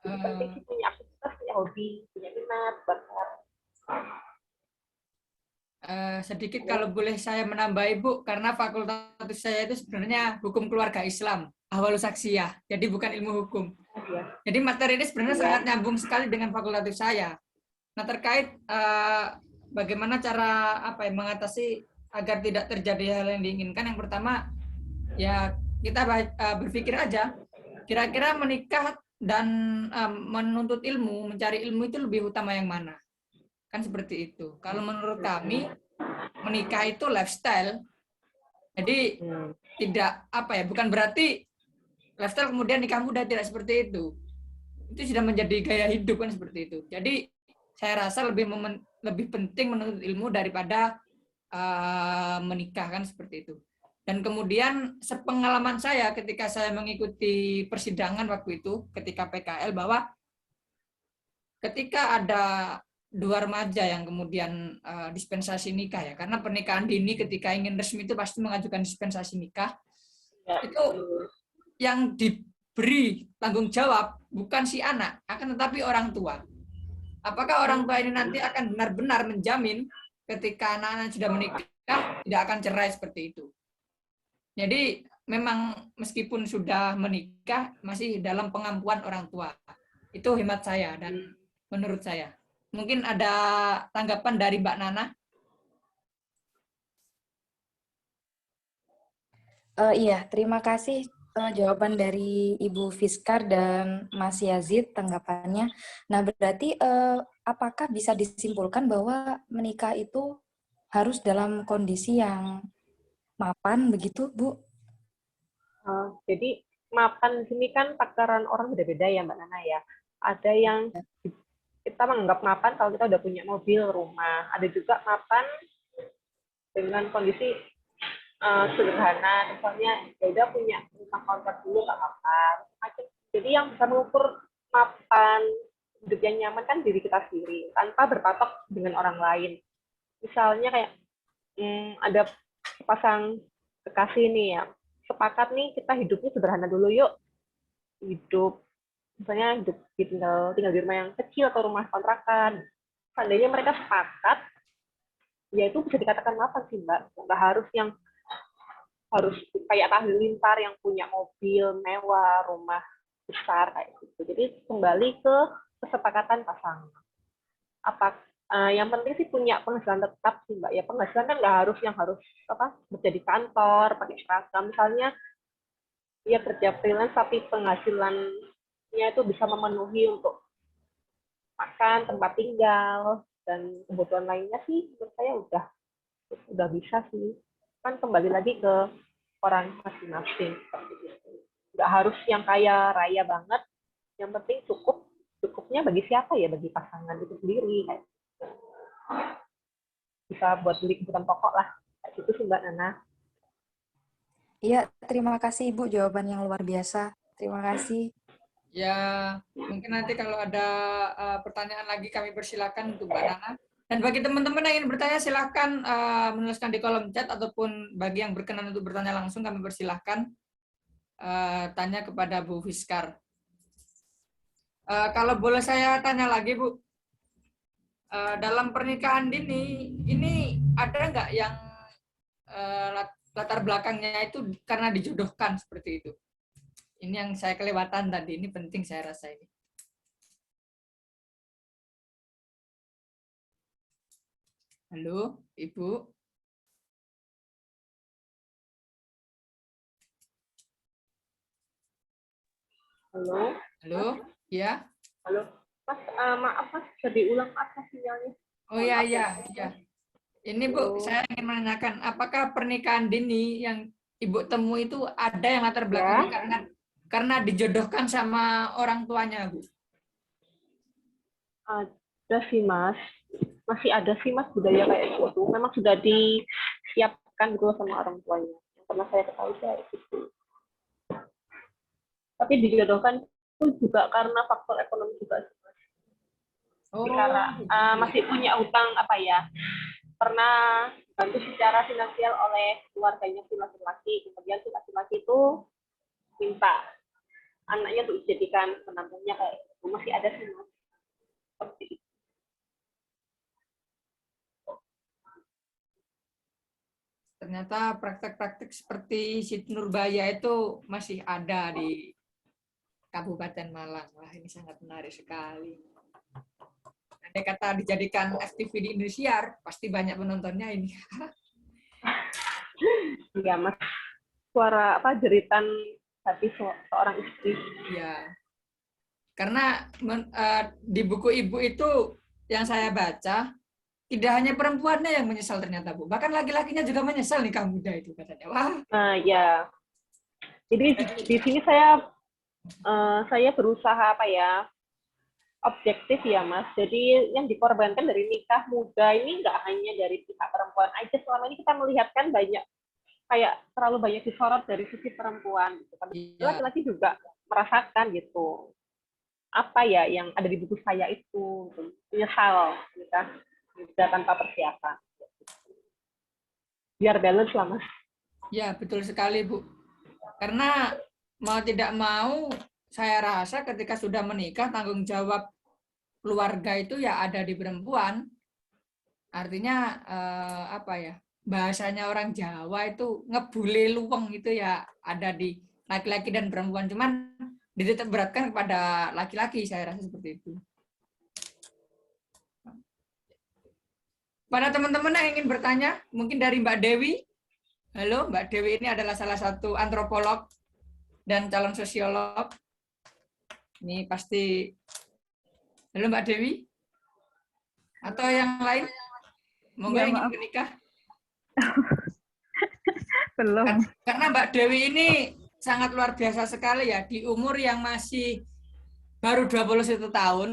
Jadi penting sih punya aktivitas, punya hobi, punya minat bakat. Sedikit kalau boleh saya menambah Ibu, karena fakultas saya itu sebenarnya hukum keluarga Islam, ahwalus saksiyah, jadi bukan ilmu hukum. Jadi materi ini sebenarnya sangat nyambung sekali dengan fakultatif saya. Nah, terkait bagaimana cara mengatasi agar tidak terjadi hal yang diinginkan, yang pertama ya kita berpikir aja, kira-kira menikah dan menuntut ilmu, mencari ilmu itu lebih utama yang mana? Kan seperti itu. Kalau menurut kami menikah itu lifestyle. Jadi tidak bukan berarti lifestyle kemudian nikah muda, tidak seperti itu. Itu sudah menjadi gaya hidup kan seperti itu. Jadi saya rasa lebih penting menuntut ilmu daripada menikah kan seperti itu. Dan kemudian sepengalaman saya ketika saya mengikuti persidangan waktu itu ketika PKL, bahwa ketika ada dua remaja yang kemudian dispensasi nikah ya, karena pernikahan dini ketika ingin resmi itu pasti mengajukan dispensasi nikah, itu yang diberi tanggung jawab bukan si anak, akan tetapi orang tua. Apakah orang tua ini nanti akan benar-benar menjamin ketika anak-anak sudah menikah tidak akan cerai seperti itu. Jadi memang meskipun sudah menikah masih dalam pengampuan orang tua. Itu hemat saya dan menurut saya. Mungkin ada tanggapan dari Mbak Nana? Iya, terima kasih jawaban dari Ibu Fiskar dan Mas Yazid tanggapannya. Nah, berarti apakah bisa disimpulkan bahwa menikah itu harus dalam kondisi yang mapan begitu, Bu? Jadi mapan di sini kan takaran orang beda-beda ya Mbak Nana ya. Ada yang kita menganggap mapan kalau kita udah punya mobil, rumah. Ada juga mapan dengan kondisi sederhana, misalnya ya udah punya rumah kontrak dulu nggak apa-apa. Jadi yang bisa mengukur mapan hidup yang nyaman kan diri kita sendiri, tanpa berpatok dengan orang lain. Misalnya kayak ada pasang kekasih nih ya, sepakat nih kita hidupnya sederhana dulu yuk. Misalnya tinggal di rumah yang kecil atau rumah kontrakan. Seandainya mereka sepakat, ya itu bisa dikatakan mapan sih Mbak. Nggak harus kayak halilintar yang punya mobil mewah, rumah besar kayak gitu. Jadi kembali ke kesepakatan pasangan. Yang penting sih punya penghasilan tetap sih Mbak. Ya penghasilan kan nggak harus bekerja di kantor, pakai seragam. Misalnya ya kerja freelance tapi penghasilannya itu bisa memenuhi untuk makan, tempat tinggal, dan kebutuhan lainnya sih menurut saya udah bisa sih. Kan kembali lagi ke orang masing-masing. nggak harus yang kaya raya banget, yang penting cukupnya bagi siapa ya, bagi pasangan itu sendiri kayak gitu. Bisa buat beli kebutuhan pokok lah kayak gitu sih Mbak Nana. Iya, terima kasih Ibu, jawaban yang luar biasa. Terima kasih. Ya, mungkin nanti kalau ada pertanyaan lagi kami persilakan untuk Mbak Nana. Dan bagi teman-teman yang ingin bertanya, silakan menuliskan di kolom chat, ataupun bagi yang berkenan untuk bertanya langsung, kami persilahkan tanya kepada Bu Fiskar. Kalau boleh saya tanya lagi, Bu, dalam pernikahan dini, ini ada nggak yang latar belakangnya itu karena dijodohkan seperti itu? Ini yang saya kelewatan tadi, ini penting saya rasa ini. Halo, Ibu? Halo. Halo, ya? Halo. Mas, maaf Mas, bisa diulang apa sinyalnya? Oh ya, ya, ya. Ini Bu, saya ingin menanyakan, apakah pernikahan dini yang Ibu temui itu ada yang latar belakangnya karena dijodohkan sama orang tuanya, Bu? Ada sih Mas, masih ada sih Mas budaya kayak gitu. Memang sudah disiapkan gitu sama orang tuanya. Yang pernah saya ketahui kayak gitu. Tapi dijodohkan itu juga karena faktor ekonomi juga sih Mas. Oh, Karena masih punya utang apa ya? Pernah bantu secara finansial oleh keluarganya si laki-laki, kemudian si laki-laki itu minta anaknya untuk dijadikan pendampingnya kayak gitu. Masih ada sih Mas. Seperti itu. ternyata praktek-praktek seperti Siti Nurbaya itu masih ada di Kabupaten Malang. Wah, ini sangat menarik sekali. Andai kata dijadikan FTV di Indosiar, pasti banyak penontonnya ini. Iya Mas, suara apa jeritan hati seorang istri. Ya, karena di buku Ibu itu yang saya baca, tidak hanya perempuannya yang menyesal ternyata, Bu. Bahkan laki-lakinya juga menyesal nikah muda itu katanya. Wah. Nah ya, jadi di sini saya berusaha apa ya, objektif ya Mas. Jadi yang dikorbankan dari nikah muda ini nggak hanya dari pihak perempuan aja. Selama ini kita melihat kan banyak kayak terlalu banyak disorot dari sisi perempuan. Gitu. Tapi laki-laki juga merasakan gitu. Apa ya yang ada di buku saya itu, menyesal nikah muda tanpa persiapan. Biar balance lah Mas. Ya, betul sekali, Bu. Karena mau tidak mau, saya rasa ketika sudah menikah, tanggung jawab keluarga itu ya ada di perempuan. Artinya apa ya? Bahasanya orang Jawa itu ngebule luweng itu ya ada di laki-laki dan perempuan. Cuman dititik beratkan kepada laki-laki, saya rasa seperti itu. Pada teman-teman yang ingin bertanya, mungkin dari Mbak Dewi. Halo, Mbak Dewi ini adalah salah satu antropolog dan calon sosiolog. Ini pasti. Halo Mbak Dewi? Atau yang lain? Mau nggak ingin menikah? Belum. Karena Mbak Dewi ini sangat luar biasa sekali ya. Di umur yang masih baru 21 tahun,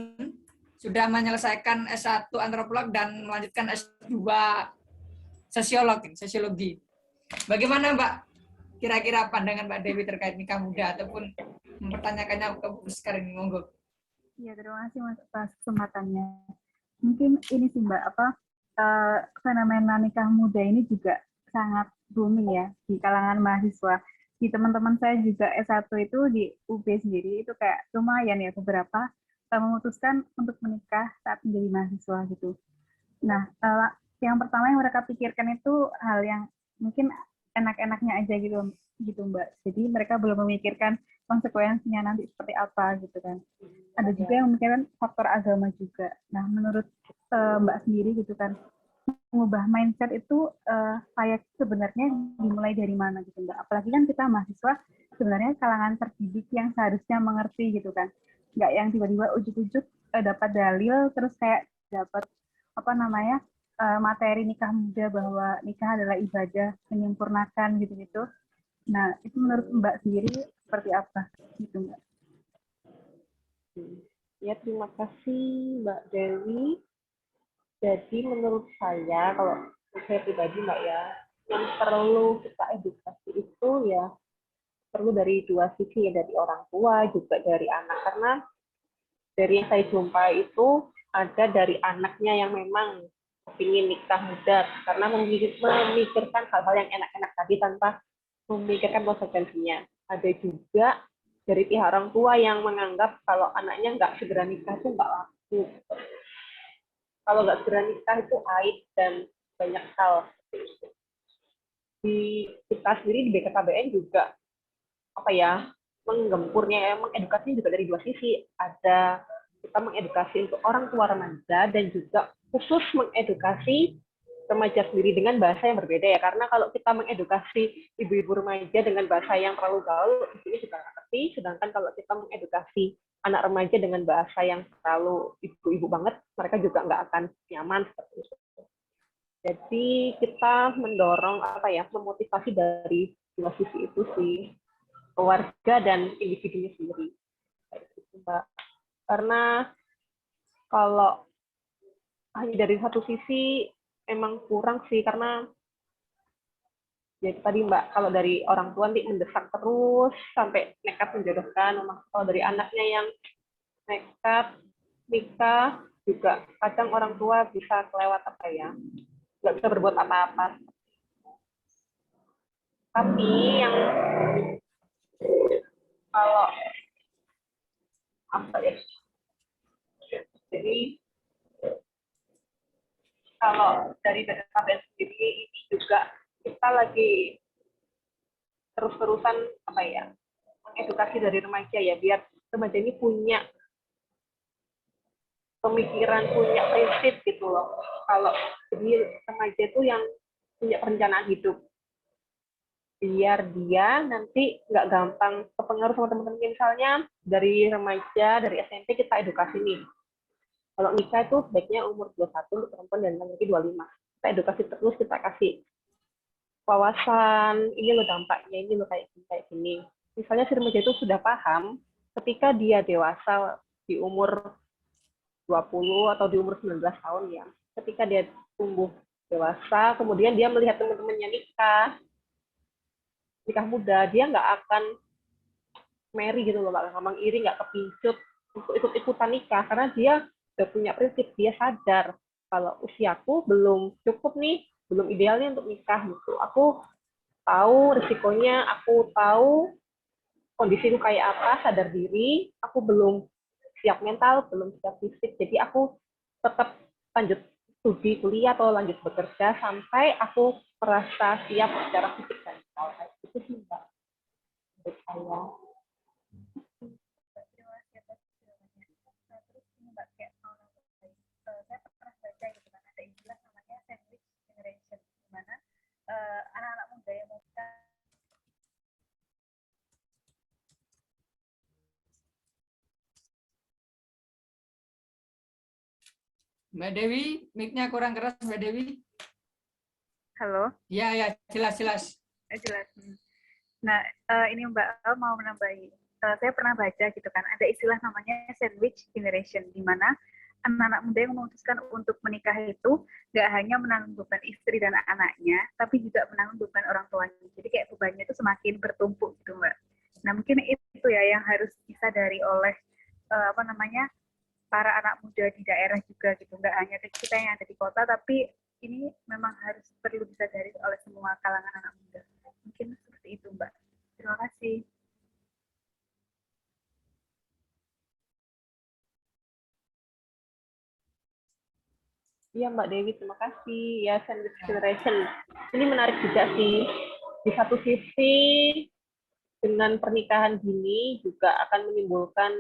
sudah menyelesaikan S1 antropolog dan melanjutkan S2 sosiologi. Bagaimana Mbak? Kira-kira pandangan Mbak Dewi terkait nikah muda ataupun mempertanyakannya ke Fiskar ini, monggo. Ya, terima kasih Mas atas kesempatannya. Mungkin ini sih Mbak, fenomena nikah muda ini juga sangat booming ya di kalangan mahasiswa. Di teman-teman saya juga S1 itu di UB sendiri itu kayak lumayan ya beberapa memutuskan untuk menikah saat menjadi mahasiswa gitu. Nah, yang pertama yang mereka pikirkan itu hal yang mungkin enak-enaknya aja gitu Mbak. Jadi mereka belum memikirkan konsekuensinya nanti seperti apa gitu kan. Ada juga yang memikirkan faktor agama juga. Nah, menurut Mbak sendiri gitu kan, mengubah mindset itu kayak sebenarnya dimulai dari mana gitu Mbak? Apalagi kan kita mahasiswa sebenarnya kalangan terdidik yang seharusnya mengerti gitu kan. Nggak yang tiba-tiba ujuk-ujuk dapat dalil terus kayak dapat materi nikah muda bahwa nikah adalah ibadah menyempurnakan gitu-gitu. Nah, itu menurut Mbak sendiri seperti apa? Gitu, Mbak. Ya, terima kasih Mbak Dewi. Jadi menurut saya, kalau saya pribadi Mbak ya, yang perlu kita edukasi itu ya perlu dari dua sisi ya, dari orang tua juga dari anak. Karena dari yang saya jumpa itu ada dari anaknya yang memang ingin nikah muda karena memikirkan hal-hal yang enak-enak tadi tanpa memikirkan konsekuensinya. Ada juga dari pihak orang tua yang menganggap kalau anaknya nggak segera nikah itu nggak laku. Kalau nggak segera nikah itu aib dan banyak hal. Di kita sendiri di BKKBN juga apa ya menggempurnya ya, mengedukasi juga dari dua sisi. Ada kita mengedukasi untuk orang tua remaja dan juga khusus mengedukasi remaja sendiri dengan bahasa yang berbeda ya, karena kalau kita mengedukasi ibu-ibu remaja dengan bahasa yang terlalu gaul, ini juga nggak ngerti, sedangkan kalau kita mengedukasi anak remaja dengan bahasa yang terlalu ibu-ibu banget, mereka juga nggak akan nyaman seperti itu. Jadi kita mendorong apa ya, memotivasi dari dua sisi itu sih, keluarga dan individunya sendiri. Mbak. Karena kalau hanya dari satu sisi emang kurang sih, karena ya tadi Mbak, kalau dari orang tua nanti mendesak terus sampai nekat menjodohkan, kalau dari anaknya yang nekat nikah juga kadang orang tua bisa kelewat apa ya, nggak bisa berbuat apa-apa. Tapi yang kalau apa ya, jadi kalau dari BKKBN sendiri ini juga kita lagi terus-terusan apa ya, mengedukasi dari remaja ya, biar remaja ini punya pemikiran, punya prinsip gitu loh. Kalau jadi remaja itu yang punya perencanaan hidup, biar dia nanti nggak gampang kepengaruh sama teman-teman. Misalnya dari remaja, dari SMP kita edukasi nih, kalau nikah itu sebaiknya umur 21 untuk perempuan dan laki-laki 25. Kita edukasi terus, kita kasih wawasan, ini loh dampaknya, ini loh kayak gini. Misalnya si remaja itu sudah paham, ketika dia dewasa di umur 20 atau di umur 19 tahun ya, ketika dia tumbuh dewasa, kemudian dia melihat teman-temannya nikah muda, dia nggak akan marry gitu loh, nggak gampang iri, nggak kepincut untuk ikut-ikutan nikah, karena dia udah punya prinsip, dia sadar kalau usiaku belum cukup nih, belum idealnya untuk nikah gitu. Aku tahu risikonya, aku tahu kondisiku kayak apa, sadar diri, aku belum siap mental, belum siap fisik, jadi aku tetap lanjut studi kuliah atau lanjut bekerja sampai aku merasa siap secara fisik dan mental. Itu sih Mbak, menurut saya. Anak-anak muda yang mau Mbak Dewi, mic-nya kurang keras Mbak Dewi. Halo? Ya, ya, jelas. Jelas. Nah, ini Mbak Al mau menambahi. Saya pernah baca gitu kan, ada istilah namanya sandwich generation, di mana anak-anak muda yang memutuskan untuk menikah itu nggak hanya menanggung beban istri dan anaknya, tapi juga menanggung beban orang tuanya. Jadi kayak bebannya itu semakin bertumpuk gitu Mbak. Nah mungkin itu ya yang harus disadari oleh para anak muda di daerah juga gitu, nggak hanya kita yang ada di kota, tapi ini memang harus perlu disadari oleh semua kalangan anak muda. Mungkin seperti itu Mbak. Terima kasih. Iya Mbak Dewi, terima kasih. Ya, sandwich generation. Ini menarik juga sih. Di satu sisi, dengan pernikahan gini juga akan menimbulkan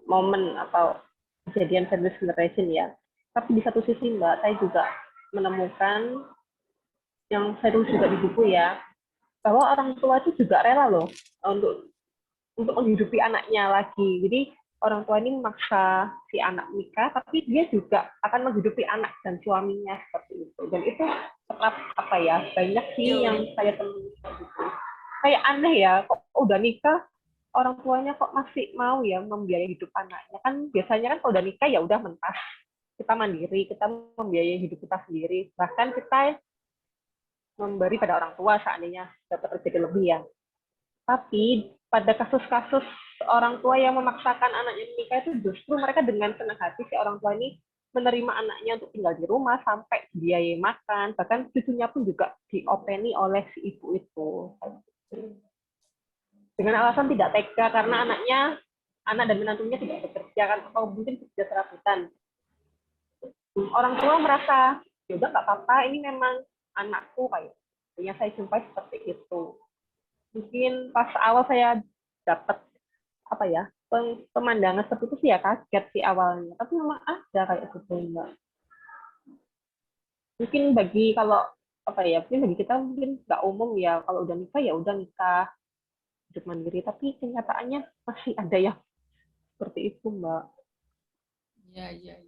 momen atau kejadian sandwich generation ya. Tapi di satu sisi Mbak, saya juga menemukan yang saya tulis juga di buku ya, bahwa orang tua itu juga rela loh untuk menghidupi anaknya lagi. Jadi orang tua ini memaksa si anak nikah, tapi dia juga akan menghidupi anak dan suaminya seperti itu. Dan itu tetap apa ya, banyak sih yang saya temui gitu. Kayak aneh ya, kok udah nikah orang tuanya kok masih mau ya membiayai hidup anaknya. Kan biasanya kan kalau udah nikah ya udah mentas, kita mandiri, kita membiayai hidup kita sendiri. Bahkan kita memberi pada orang tua seandainya dapat rezeki lebih ya. Tapi pada kasus-kasus orang tua yang memaksakan anaknya menikah itu justru mereka dengan senang hati si orang tua ini menerima anaknya untuk tinggal di rumah sampai biaya makan, bahkan cucunya pun juga diopeni oleh si ibu itu. Dengan alasan tidak tega karena anak dan menantunya tidak bekerja kan, atau mungkin sudah serabutan. Orang tua merasa ya udah nggak apa-apa, ini memang anakku kayak yang saya jumpai seperti itu. Mungkin pas awal saya dapat apa ya pemandangan seperti itu sih ya kaget sih awalnya, tapi memang ada kayak gitu Mbak. Mungkin kalau apa ya, mungkin bagi kita mungkin nggak umum ya, kalau udah nikah ya udah nikah hidup mandiri, tapi kenyataannya masih ada yang seperti itu Mbak. Iya.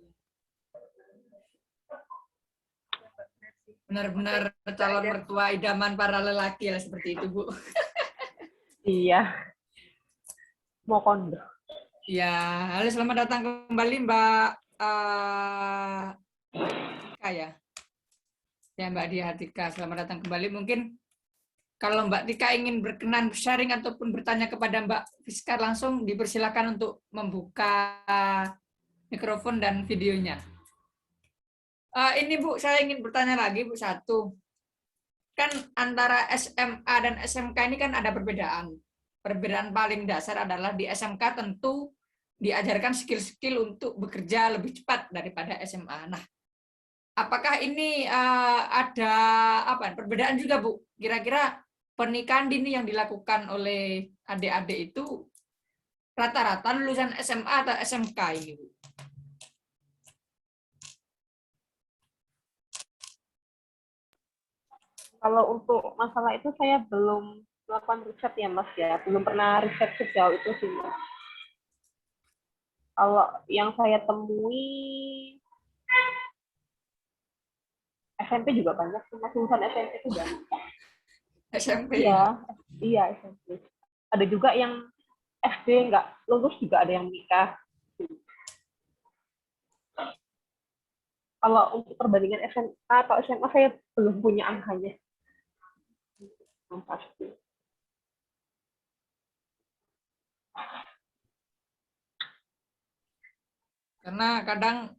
Benar-benar calon mertua idaman para lelaki lah seperti itu, Bu. Iya. Mau kondo. Ya, halo, selamat datang kembali Mbak Tika ya. Ya, Mbak Diatika, selamat datang kembali. Mungkin kalau Mbak Tika ingin berkenan sharing ataupun bertanya kepada Mbak Fiskar, langsung dipersilakan untuk membuka mikrofon dan videonya. Ini Bu, saya ingin bertanya lagi Bu, satu. Kan antara SMA dan SMK ini kan ada perbedaan. Perbedaan paling dasar adalah di SMK tentu diajarkan skill-skill untuk bekerja lebih cepat daripada SMA. Nah, apakah ini ada perbedaan juga Bu? Kira-kira pernikahan dini yang dilakukan oleh adik-adik itu rata-rata lulusan SMA atau SMK ini Bu? Kalau untuk masalah itu saya belum melakukan riset ya Mas ya, belum pernah riset sejauh itu sih Mas. Kalau yang saya temui SMP juga banyak sih Mas, lulusan SMP itu banyak. SMP Iya SMP. Ada juga yang SD nggak lulus juga ada yang nikah. Kalau untuk perbandingan SMA atau SMA saya belum punya angkanya. Pasti. Karena kadang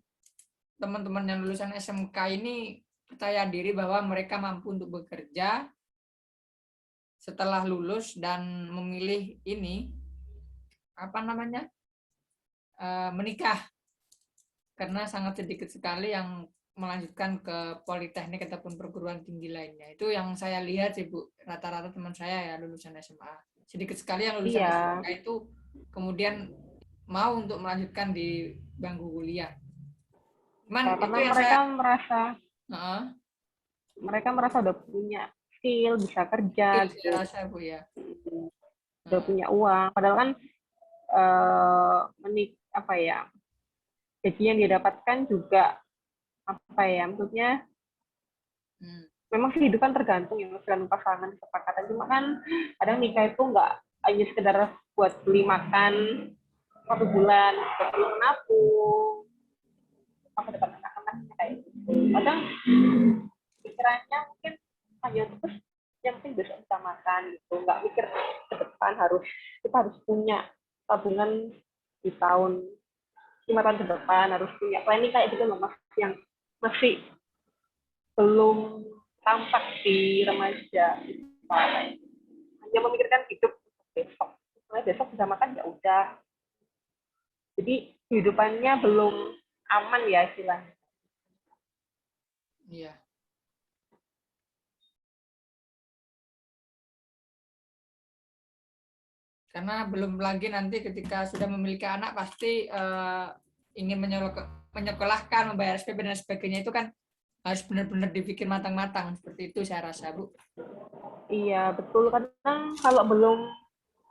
teman-teman yang lulusan SMK ini percaya diri bahwa mereka mampu untuk bekerja setelah lulus dan memilih ini menikah, karena sangat sedikit sekali yang melanjutkan ke politeknik ataupun perguruan tinggi lainnya. Itu yang saya lihat sih Bu, rata-rata teman saya ya lulusan SMA. Sedikit sekali yang lulusan SMK itu kemudian mau untuk melanjutkan di bangku kuliah. Karena mereka merasa udah punya skill, bisa kerja, gitu. Rasa Bu ya. Udah punya uang. Padahal kan gaji yang dia dapatkan juga maksudnya memang kehidupan tergantung ya dengan pasangan kesepakatan. Cuma kan kadang nikah itu nggak hanya sekedar buat beli makan 1 bulan, perlu menabung, apa dapat anak-anaknya kayak gitu. Kadang pikirannya mungkin hanya terus yang penting besok bisa makan gitu, nggak mikir ke depan kita harus punya tabungan di tahun 5 tahun ke depan, harus punya planning kayak gitu loh Mas, yang masih belum tampak di remaja. Hanya memikirkan hidup besok. Setelah besok bisa makan ya udah. Jadi kehidupannya belum aman ya istilahnya. Iya. Karena belum lagi nanti ketika sudah memiliki anak pasti ingin menyekolahkan, membayar SPP dan sebagainya, itu kan harus benar-benar dipikir matang-matang. Seperti itu saya rasa Bu. Iya betul, kadang kalau belum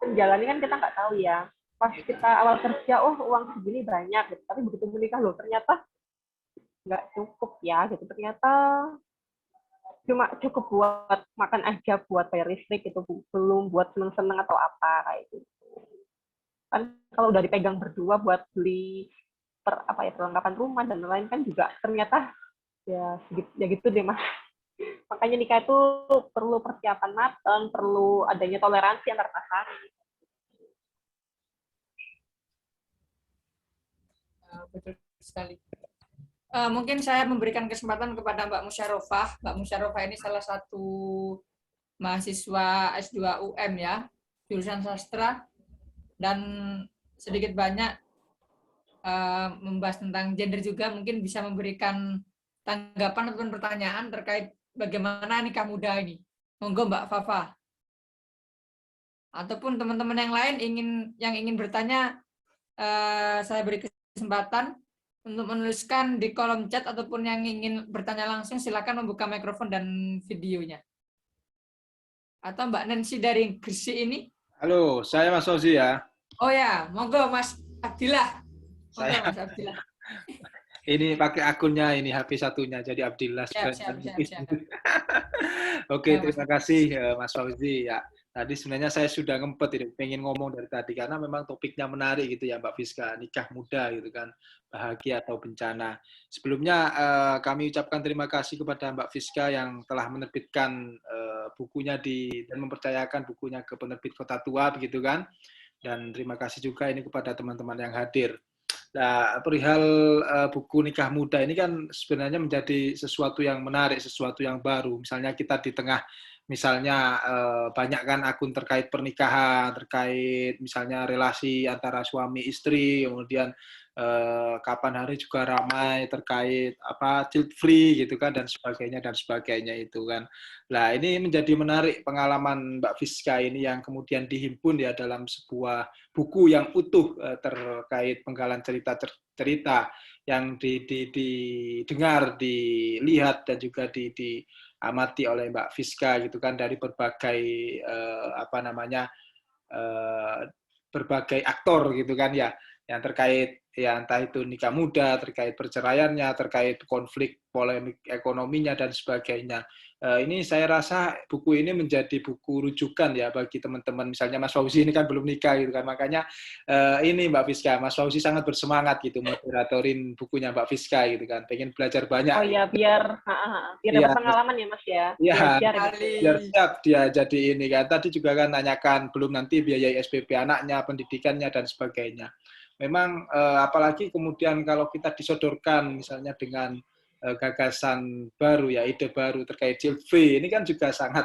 menjalani kan kita nggak tahu ya. pas kita awal kerja, oh uang segini banyak, gitu. Tapi begitu menikah loh ternyata nggak cukup ya, gitu. Ternyata cuma cukup buat makan aja, buat bayar listrik itu, belum buat seneng-seneng atau apa kayak gitu. Kan kalau udah dipegang berdua buat beli perlengkapan rumah dan lain-lain kan juga ternyata ya gitu deh Mas. Makanya nikah itu perlu persiapan matang, perlu adanya toleransi antar pasangan. Betul sekali. Mungkin saya memberikan kesempatan kepada Mbak Musyarofah. Mbak Musyarofah ini salah satu mahasiswa S2 UM ya, jurusan sastra, dan sedikit banyak membahas tentang gender juga, mungkin bisa memberikan tanggapan ataupun pertanyaan terkait bagaimana nikah muda ini. Monggo Mbak Fafa. Ataupun teman-teman yang lain yang ingin bertanya, saya beri kesempatan untuk menuliskan di kolom chat, ataupun yang ingin bertanya langsung silakan membuka mikrofon dan videonya. Atau Mbak Nancy dari Gresik ini. Halo, saya Mas Fauzi ya. Oh ya, monggo Mas Abdillah. Monggo Saya Mas Abdillah. ini pakai akunnya ini HP satunya jadi Abdillah. Siap. Oke, Ya, Mas. terima kasih Mas Fauzi ya. Tadi sebenarnya saya sudah ngempet ini, pengen ngomong dari tadi karena memang topiknya menarik gitu ya Mbak Fiska, nikah muda gitu kan, bahagia atau bencana. Sebelumnya kami ucapkan terima kasih kepada Mbak Fiska yang telah menerbitkan bukunya dan mempercayakan bukunya ke penerbit Kota Tua begitu kan. Dan terima kasih juga ini kepada teman-teman yang hadir. Nah, perihal buku nikah muda ini kan sebenarnya menjadi sesuatu yang menarik, sesuatu yang baru. Misalnya kita di tengah, misalnya banyak kan akun terkait pernikahan, terkait misalnya relasi antara suami istri, kemudian kapan hari juga ramai terkait child free gitu kan dan sebagainya itu kan. Nah, ini menjadi menarik pengalaman Mbak Fiska ini yang kemudian dihimpun ya dalam sebuah buku yang utuh terkait penggalan cerita-cerita yang didengar, dilihat dan juga diamati oleh Mbak Fiska gitu kan dari berbagai berbagai aktor gitu kan ya yang terkait ya entah itu nikah muda, terkait perceraiannya, terkait konflik polemik ekonominya dan sebagainya. Ini saya rasa buku ini menjadi buku rujukan ya bagi teman-teman. Misalnya Mas Fauzi ini kan belum nikah gitu kan, makanya ini Mbak Fiska, Mas Fauzi sangat bersemangat gitu moderatorin bukunya Mbak Fiska gitu kan, pengen belajar banyak. Oh iya, biar dapat pengalaman ya Mas ya. Iya, Biar siap dia jadi ini kan. Tadi juga kan tanyakan belum nanti biaya SPP anaknya, pendidikannya dan sebagainya. Memang apalagi kemudian kalau kita disodorkan misalnya dengan gagasan baru ya, ide baru terkait child free, ini kan juga sangat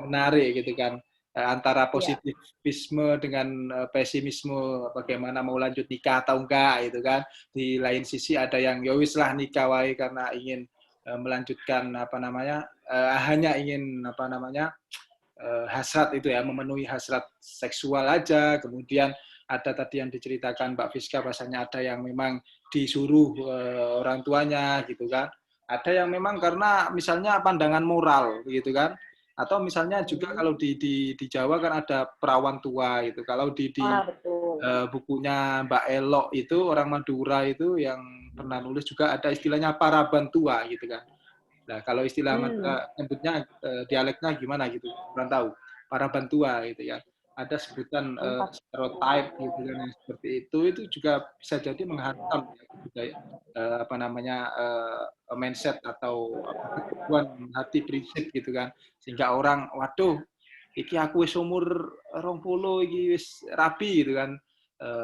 menarik gitu kan. Antara positivisme dengan pesimisme, bagaimana mau lanjut nikah atau enggak gitu kan. Di lain sisi ada yang ya wis lah nikah wae karena ingin melanjutkan hanya ingin hasrat itu ya, memenuhi hasrat seksual aja. Kemudian ada tadi yang diceritakan Mbak Fiska bahasanya ada yang memang disuruh orang tuanya gitu kan. Ada yang memang karena misalnya pandangan moral gitu kan. Atau misalnya juga kalau di Jawa kan ada perawan tua gitu. Kalau di bukunya Mbak Elok itu orang Madura itu yang pernah nulis juga ada istilahnya paraban tua gitu kan. Nah, kalau istilah nyebutnya dialeknya gimana gitu, kurang tahu. Paraban tua gitu ya. Ada sebutan stereotype gitu kan yang seperti itu juga bisa jadi menghantam budaya mindset atau kebutuhan hati prinsip gitu kan. Sehingga orang waduh iki aku wis umur 20 iki wis rapi gitu kan.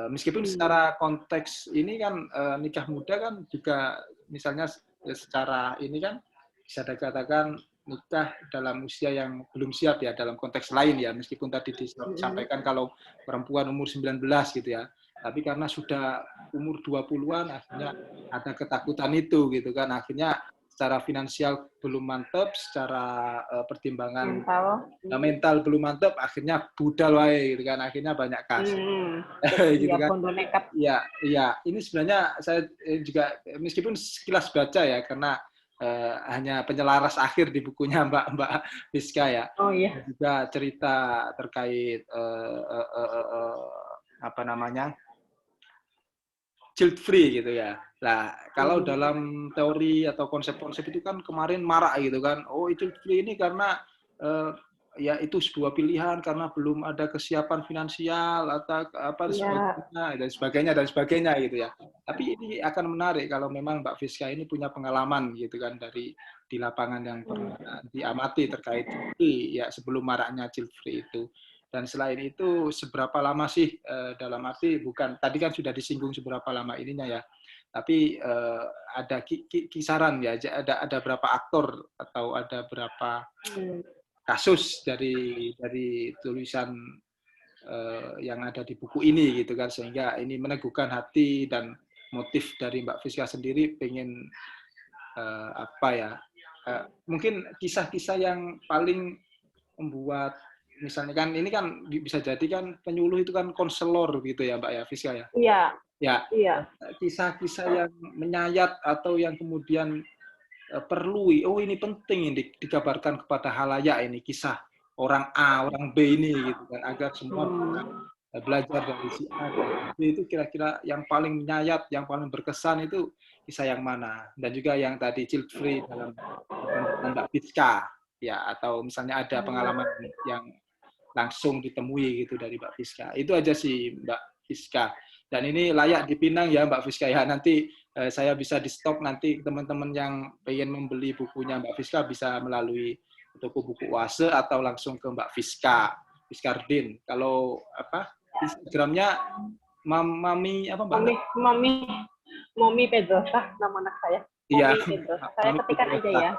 Meskipun secara konteks ini kan nikah muda kan juga misalnya secara ini kan bisa dikatakan nikah dalam usia yang belum siap ya dalam konteks lain ya, meskipun tadi disampaikan kalau perempuan umur 19 gitu ya, tapi karena sudah umur 20-an akhirnya ada ketakutan itu gitu kan, akhirnya secara finansial belum mantap, secara pertimbangan mental belum mantap, akhirnya budal wae gitu kan, akhirnya banyak kasus. Gitu kan. Iya, ini sebenarnya saya juga meskipun sekilas baca ya karena hanya penyelaras akhir di bukunya Mbak Fiska ya. Oh iya. Juga cerita terkait apa namanya, child free gitu ya. Nah, kalau dalam teori atau konsep-konsep itu kan kemarin marak gitu kan, oh child free ini karena ya itu sebuah pilihan karena belum ada kesiapan finansial atau apa dan sebagainya gitu ya. Tapi ini akan menarik kalau memang Mbak Fiska ini punya pengalaman gitu kan dari di lapangan yang pernah diamati terkait free ya sebelum maraknya child free itu. Dan selain itu seberapa lama sih dalam arti bukan tadi kan sudah disinggung seberapa lama ininya ya. Tapi ada kisaran ya, ada berapa aktor atau ada berapa kasus dari tulisan yang ada di buku ini gitu kan, sehingga ini meneguhkan hati dan motif dari Mbak Fiska sendiri pengen apa ya, mungkin kisah-kisah yang paling membuat, misalnya kan ini kan bisa jadi kan penyuluh itu kan konselor gitu ya Mbak ya Fiska ya. Iya. Kisah-kisah yang menyayat atau yang kemudian perlu, oh ini penting ini digambarkan kepada halayak ini kisah orang A, orang B ini gitu kan, agar semua belajar dari si A dan B itu kira-kira yang paling menyayat, yang paling berkesan itu kisah yang mana, dan juga yang tadi child free dalam Mbak Fiska ya, atau misalnya ada pengalaman yang langsung ditemui gitu dari Mbak Fiska. Itu aja sih Mbak Fiska. Dan ini layak dipinang ya Mbak Fiska ya. Nanti saya bisa di stok, nanti teman-teman yang pengen membeli bukunya Mbak Fiska bisa melalui toko buku Oase atau langsung ke Mbak Fiska, Fiskardin. Kalau apa Instagramnya Mami apa Mbak? Mami Pedrosa nama anak saya. Iya. Saya ketikkan aja ya.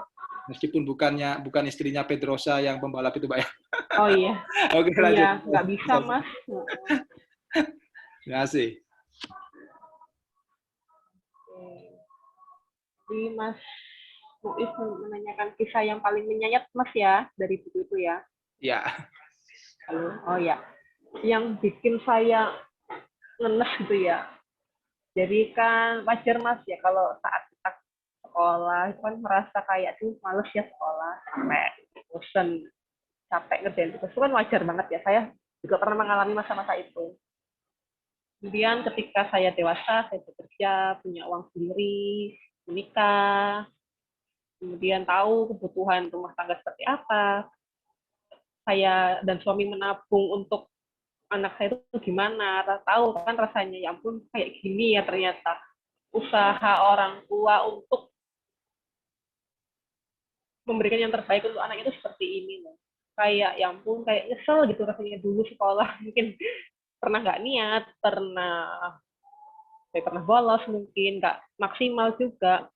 Meskipun bukan istrinya Pedrosa yang pembalap itu Mbak ya. Oh iya. Oke, lanjut. Iya, nggak bisa Mas. Terima kasih. Jadi Mas Muiz menanyakan kisah yang paling menyayat Mas ya dari buku itu ya? Iya. Oh ya, yang bikin saya ngenes gitu ya. Jadi kan wajar Mas ya kalau saat kita sekolah itu kan merasa kayak tuh males ya sekolah, sampai bosan, capek ngerjain tugas itu kan wajar banget ya. Saya juga pernah mengalami masa-masa itu. Kemudian ketika saya dewasa, saya bekerja, punya uang sendiri, menikah, kemudian tahu kebutuhan rumah tangga seperti apa, saya dan suami menabung untuk anak saya itu gimana, tahu kan rasanya, ya ampun kayak gini ya ternyata usaha orang tua untuk memberikan yang terbaik untuk anak itu seperti ini loh. Kayak ya ampun, kayak nyesel gitu rasanya dulu sekolah mungkin pernah nggak niat, pernah bolos mungkin, nggak maksimal juga.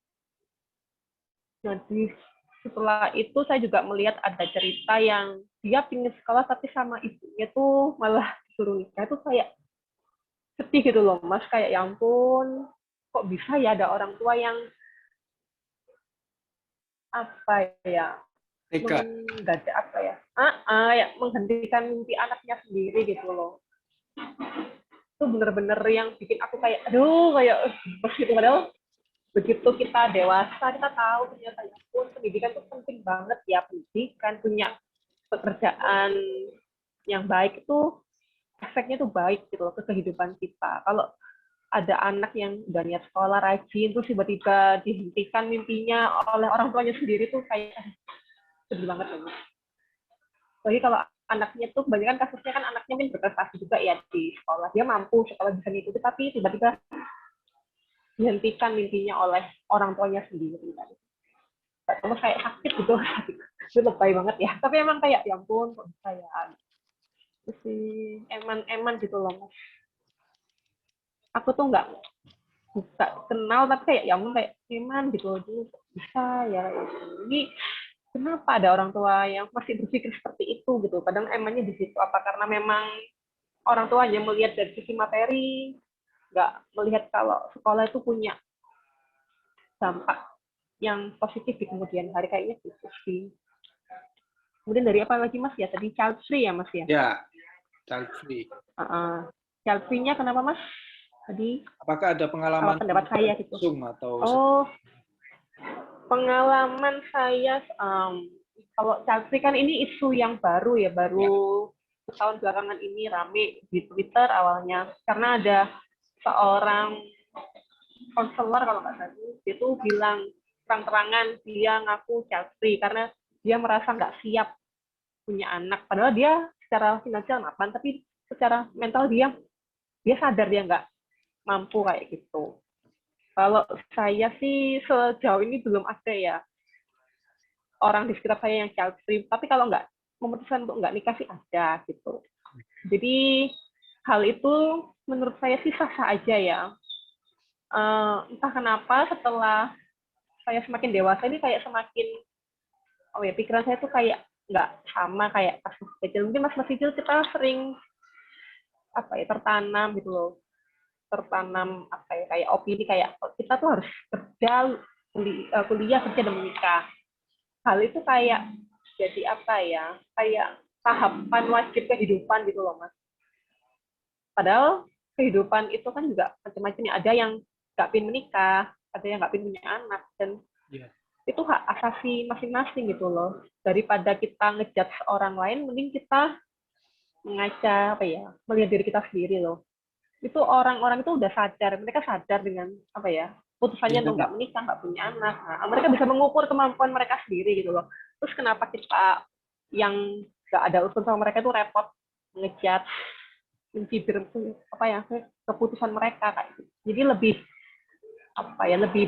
Jadi setelah itu saya juga melihat ada cerita yang dia pingin sekolah tapi sama ibunya tuh malah disuruh nikah. Itu kayak sedih gitu loh Mas, kayak ya ampun kok bisa ya ada orang tua yang apa ya, nggak ada apa ya, ya menghentikan mimpi anaknya sendiri gitu loh. Itu bener-bener yang bikin aku kayak aduh kayak gitu. Padahal begitu kita dewasa kita tahu ternyata ya pun pendidikan itu penting banget ya, pendidikan, punya pekerjaan yang baik itu efeknya tuh baik gitu loh ke kehidupan kita. Kalau ada anak yang udah niat sekolah rajin terus tiba-tiba dihentikan mimpinya oleh orang tuanya sendiri tuh kayak sedih banget loh. Jadi kalau anaknya tuh kebanyakan kasusnya kan anaknya mungkin berprestasi juga ya di sekolah, dia mampu sekolah bisa ngikutin tapi tiba-tiba dihentikan mimpinya oleh orang tuanya sendiri kan. Kamu kayak sakit gitu, itu lebay banget ya. Tapi emang kayak ya ampun kok bisa ya. Terus sih eman gitu loh Mas. Aku tuh nggak kenal tapi kayak ya ampun kayak eman gitu dulu bisa ya. Ini kenapa ada orang tua yang masih berpikir seperti itu gitu? Kadang emannya di situ. Apa karena memang orang tua hanya melihat dari sisi materi, nggak melihat kalau sekolah itu punya dampak yang positif di kemudian hari, kayaknya gitu sih. Kemudian dari apa lagi Mas ya? Tadi child free ya Mas ya? Ya, child free. Child free-nya kenapa Mas? Tadi apakah ada pengalaman pendapat saya gitu? Atau pengalaman saya kalau child free kan ini isu yang baru ya, baru tahun belakangan ini rame di Twitter awalnya karena ada seorang konselor kalau nggak salah dia tuh bilang terang-terangan dia ngaku child free karena dia merasa nggak siap punya anak, padahal dia secara finansial mapan tapi secara mental dia sadar dia nggak mampu kayak gitu. Kalau saya sih sejauh ini belum ada ya orang di sekitar saya yang child free, tapi kalau nggak memutuskan untuk nggak nikah sih ada gitu. Jadi hal itu menurut saya sih sah-sah aja ya. Entah kenapa setelah saya semakin dewasa ini kayak semakin pikiran saya tuh kayak nggak sama kayak pas masih kecil. Mungkin masih kecil kita sering tertanam gitu loh, tertanam kayak opini kayak kita tuh harus kerja, kuliah kerja dan menikah. Hal itu kayak jadi kayak tahapan wajib kehidupan gitu loh Mas. Padahal kehidupan itu kan juga macam-macam ya. Ada yang nggak pengen menikah, ada yang nggak pengen punya anak, dan itu hak asasi masing-masing gitu loh. Daripada kita ngejudge orang lain, mending kita mengaca melihat diri kita sendiri loh. Itu orang-orang itu udah sadar, mereka sadar dengan putusannya untuk nggak menikah, nggak punya anak. Nah, mereka bisa mengukur kemampuan mereka sendiri gitu loh. Terus kenapa kita yang nggak ada urusan sama mereka itu repot ngejudge, mencibir keputusan mereka kayak gitu. Jadi lebih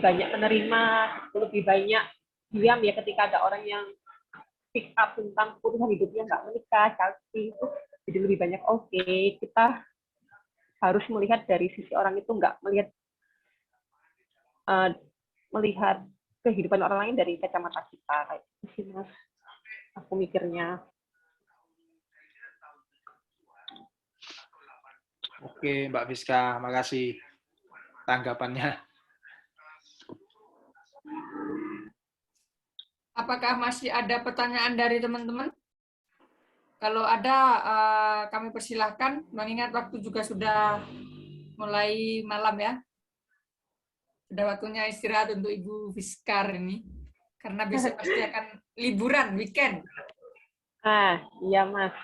banyak menerima, lebih banyak diam ya ketika ada orang yang pick up tentang keputusan hidupnya nggak menikah, itu jadi lebih banyak kita harus melihat dari sisi orang itu, nggak melihat kehidupan orang lain dari kacamata kita kayak gitu sih Mas. Aku mikirnya. Oke, Mbak Fiska, makasih tanggapannya. Apakah masih ada pertanyaan dari teman-teman? Kalau ada, kami persilahkan, mengingat waktu juga sudah mulai malam ya. Sudah waktunya istirahat untuk Ibu Fiskar ini. Karena besok pasti akan liburan, weekend. Iya Mas.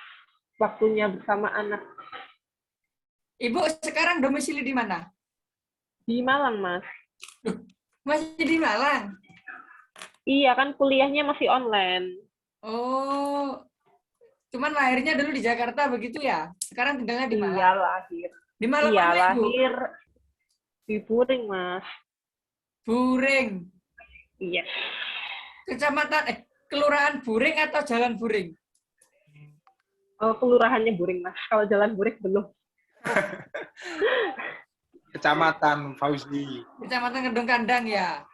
Waktunya bersama anak. Ibu sekarang domisili di mana? Di Malang, Mas. Masih di Malang? Iya, kan kuliahnya masih online. Oh, cuman lahirnya dulu di Jakarta begitu ya? Sekarang tinggalnya di Malang? Iya, lahir. Di Malang iya, mana, Ibu? lahir di Buring, Mas. Buring? Iya. Kecamatan, kelurahan Buring atau Jalan Buring? Kelurahannya Buring, Mas. Kalau Jalan Buring belum. Kecamatan Fauzi. Kecamatan Kedung Kandang ya?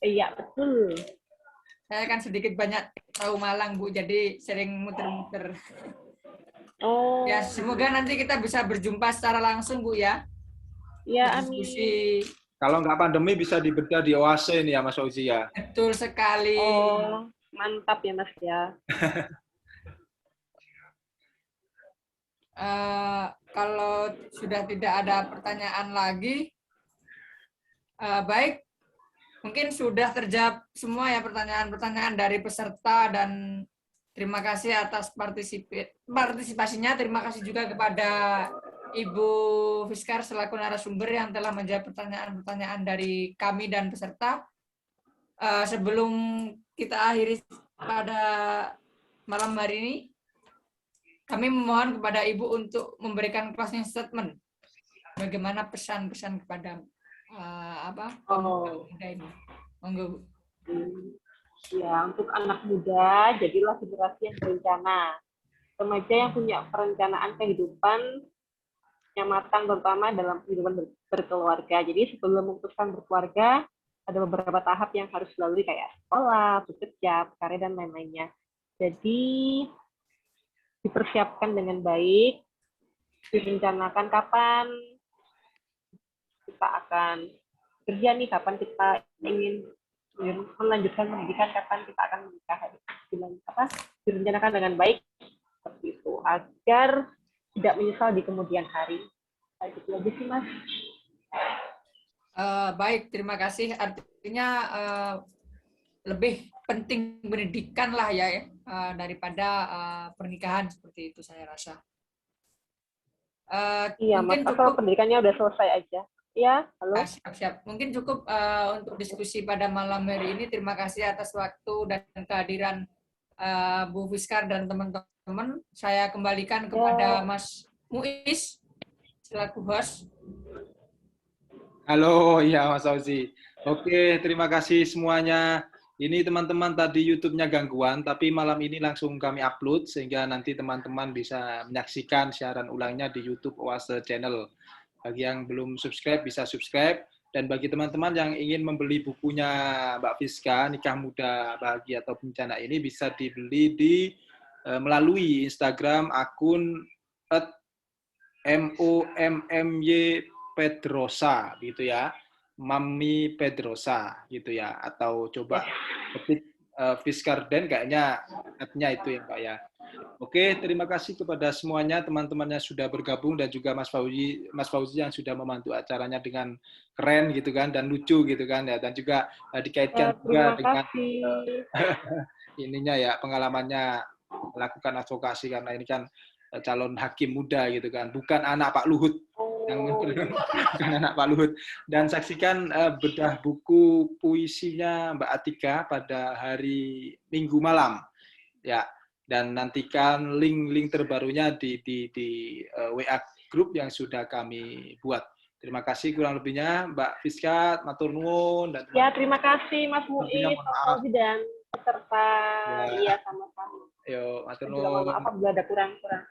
Iya, betul. Saya kan sedikit banyak tahu Malang, Bu, jadi sering muter-muter. Oh. Ya, semoga nanti kita bisa berjumpa secara langsung, Bu, ya. Ya, amin. Kalau nggak pandemi bisa dibedah di Oase ini ya, Mas Fauzi ya? Betul sekali. Oh, mantap ya, Mas ya. Kalau sudah tidak ada pertanyaan lagi, baik, mungkin sudah terjawab semua ya pertanyaan-pertanyaan dari peserta, dan terima kasih atas partisipasinya. Terima kasih juga kepada Ibu Fiskar selaku narasumber yang telah menjawab pertanyaan-pertanyaan dari kami dan peserta. Sebelum kita akhiri pada malam hari ini, kami memohon kepada Ibu untuk memberikan closing statement. Bagaimana pesan-pesan kepada pemuda ini? Monggo, Bu. Ya, untuk anak muda, jadilah generasi yang berencana. Remaja yang punya perencanaan kehidupan yang matang, terutama dalam kehidupan berkeluarga. Jadi sebelum memutuskan berkeluarga, ada beberapa tahap yang harus dilalui kayak sekolah, bekerja, karir, dan lain-lainnya. Jadi dipersiapkan dengan baik, direncanakan kapan kita akan kerja nih, kapan kita ingin melanjutkan pendidikan, kapan kita akan menikah, direncanakan dengan baik seperti itu agar tidak menyesal di kemudian hari. Itu aja sih, Mas. Baik, terima kasih. Artinya lebih penting pendidikan lah ya, daripada pernikahan, seperti itu saya rasa. Iya, Mas. Mungkin Asal cukup. pendidikannya udah selesai aja. Iya, halo. Siap-siap. Mungkin cukup untuk diskusi pada malam hari ini. Terima kasih atas waktu dan kehadiran Bu Fiskar dan teman-teman. Saya kembalikan kepada Mas Muiz selaku host. Halo, ya Mas Fauzi. Oke, terima kasih semuanya. Ini teman-teman tadi YouTube-nya gangguan, tapi malam ini langsung kami upload sehingga nanti teman-teman bisa menyaksikan siaran ulangnya di YouTube Oase Channel. Bagi yang belum subscribe bisa subscribe, dan bagi teman-teman yang ingin membeli bukunya Mbak Fiska, Nikah Muda Bahagia atau Bencana ini bisa dibeli melalui Instagram akun @MOMMY_Pedrosa gitu ya, Mami Pedrosa gitu ya, atau coba ketik Fiskarden kayaknya app-nya itu ya Pak ya. Oke, terima kasih kepada semuanya teman-teman yang sudah bergabung dan juga Mas Fauzi yang sudah membantu acaranya dengan keren gitu kan dan lucu gitu kan ya, dan juga dikaitkan juga dengan ininya ya, pengalamannya melakukan advokasi karena ini kan calon hakim muda gitu kan, bukan anak Pak Luhut. Bukan anak Pak Luhut. Dan saksikan bedah buku puisinya Mbak Atika pada hari Minggu malam ya, dan nantikan link-link terbarunya di WA group yang sudah kami buat. Terima kasih kurang lebihnya Mbak Fiska, matur nuwun dan ya, terima kasih Mas Muiz, Mas Fauzi dan peserta. Iya, sama-sama. Yo, matur Juga mohon nuwun. maaf apabila ada kurang-kurang.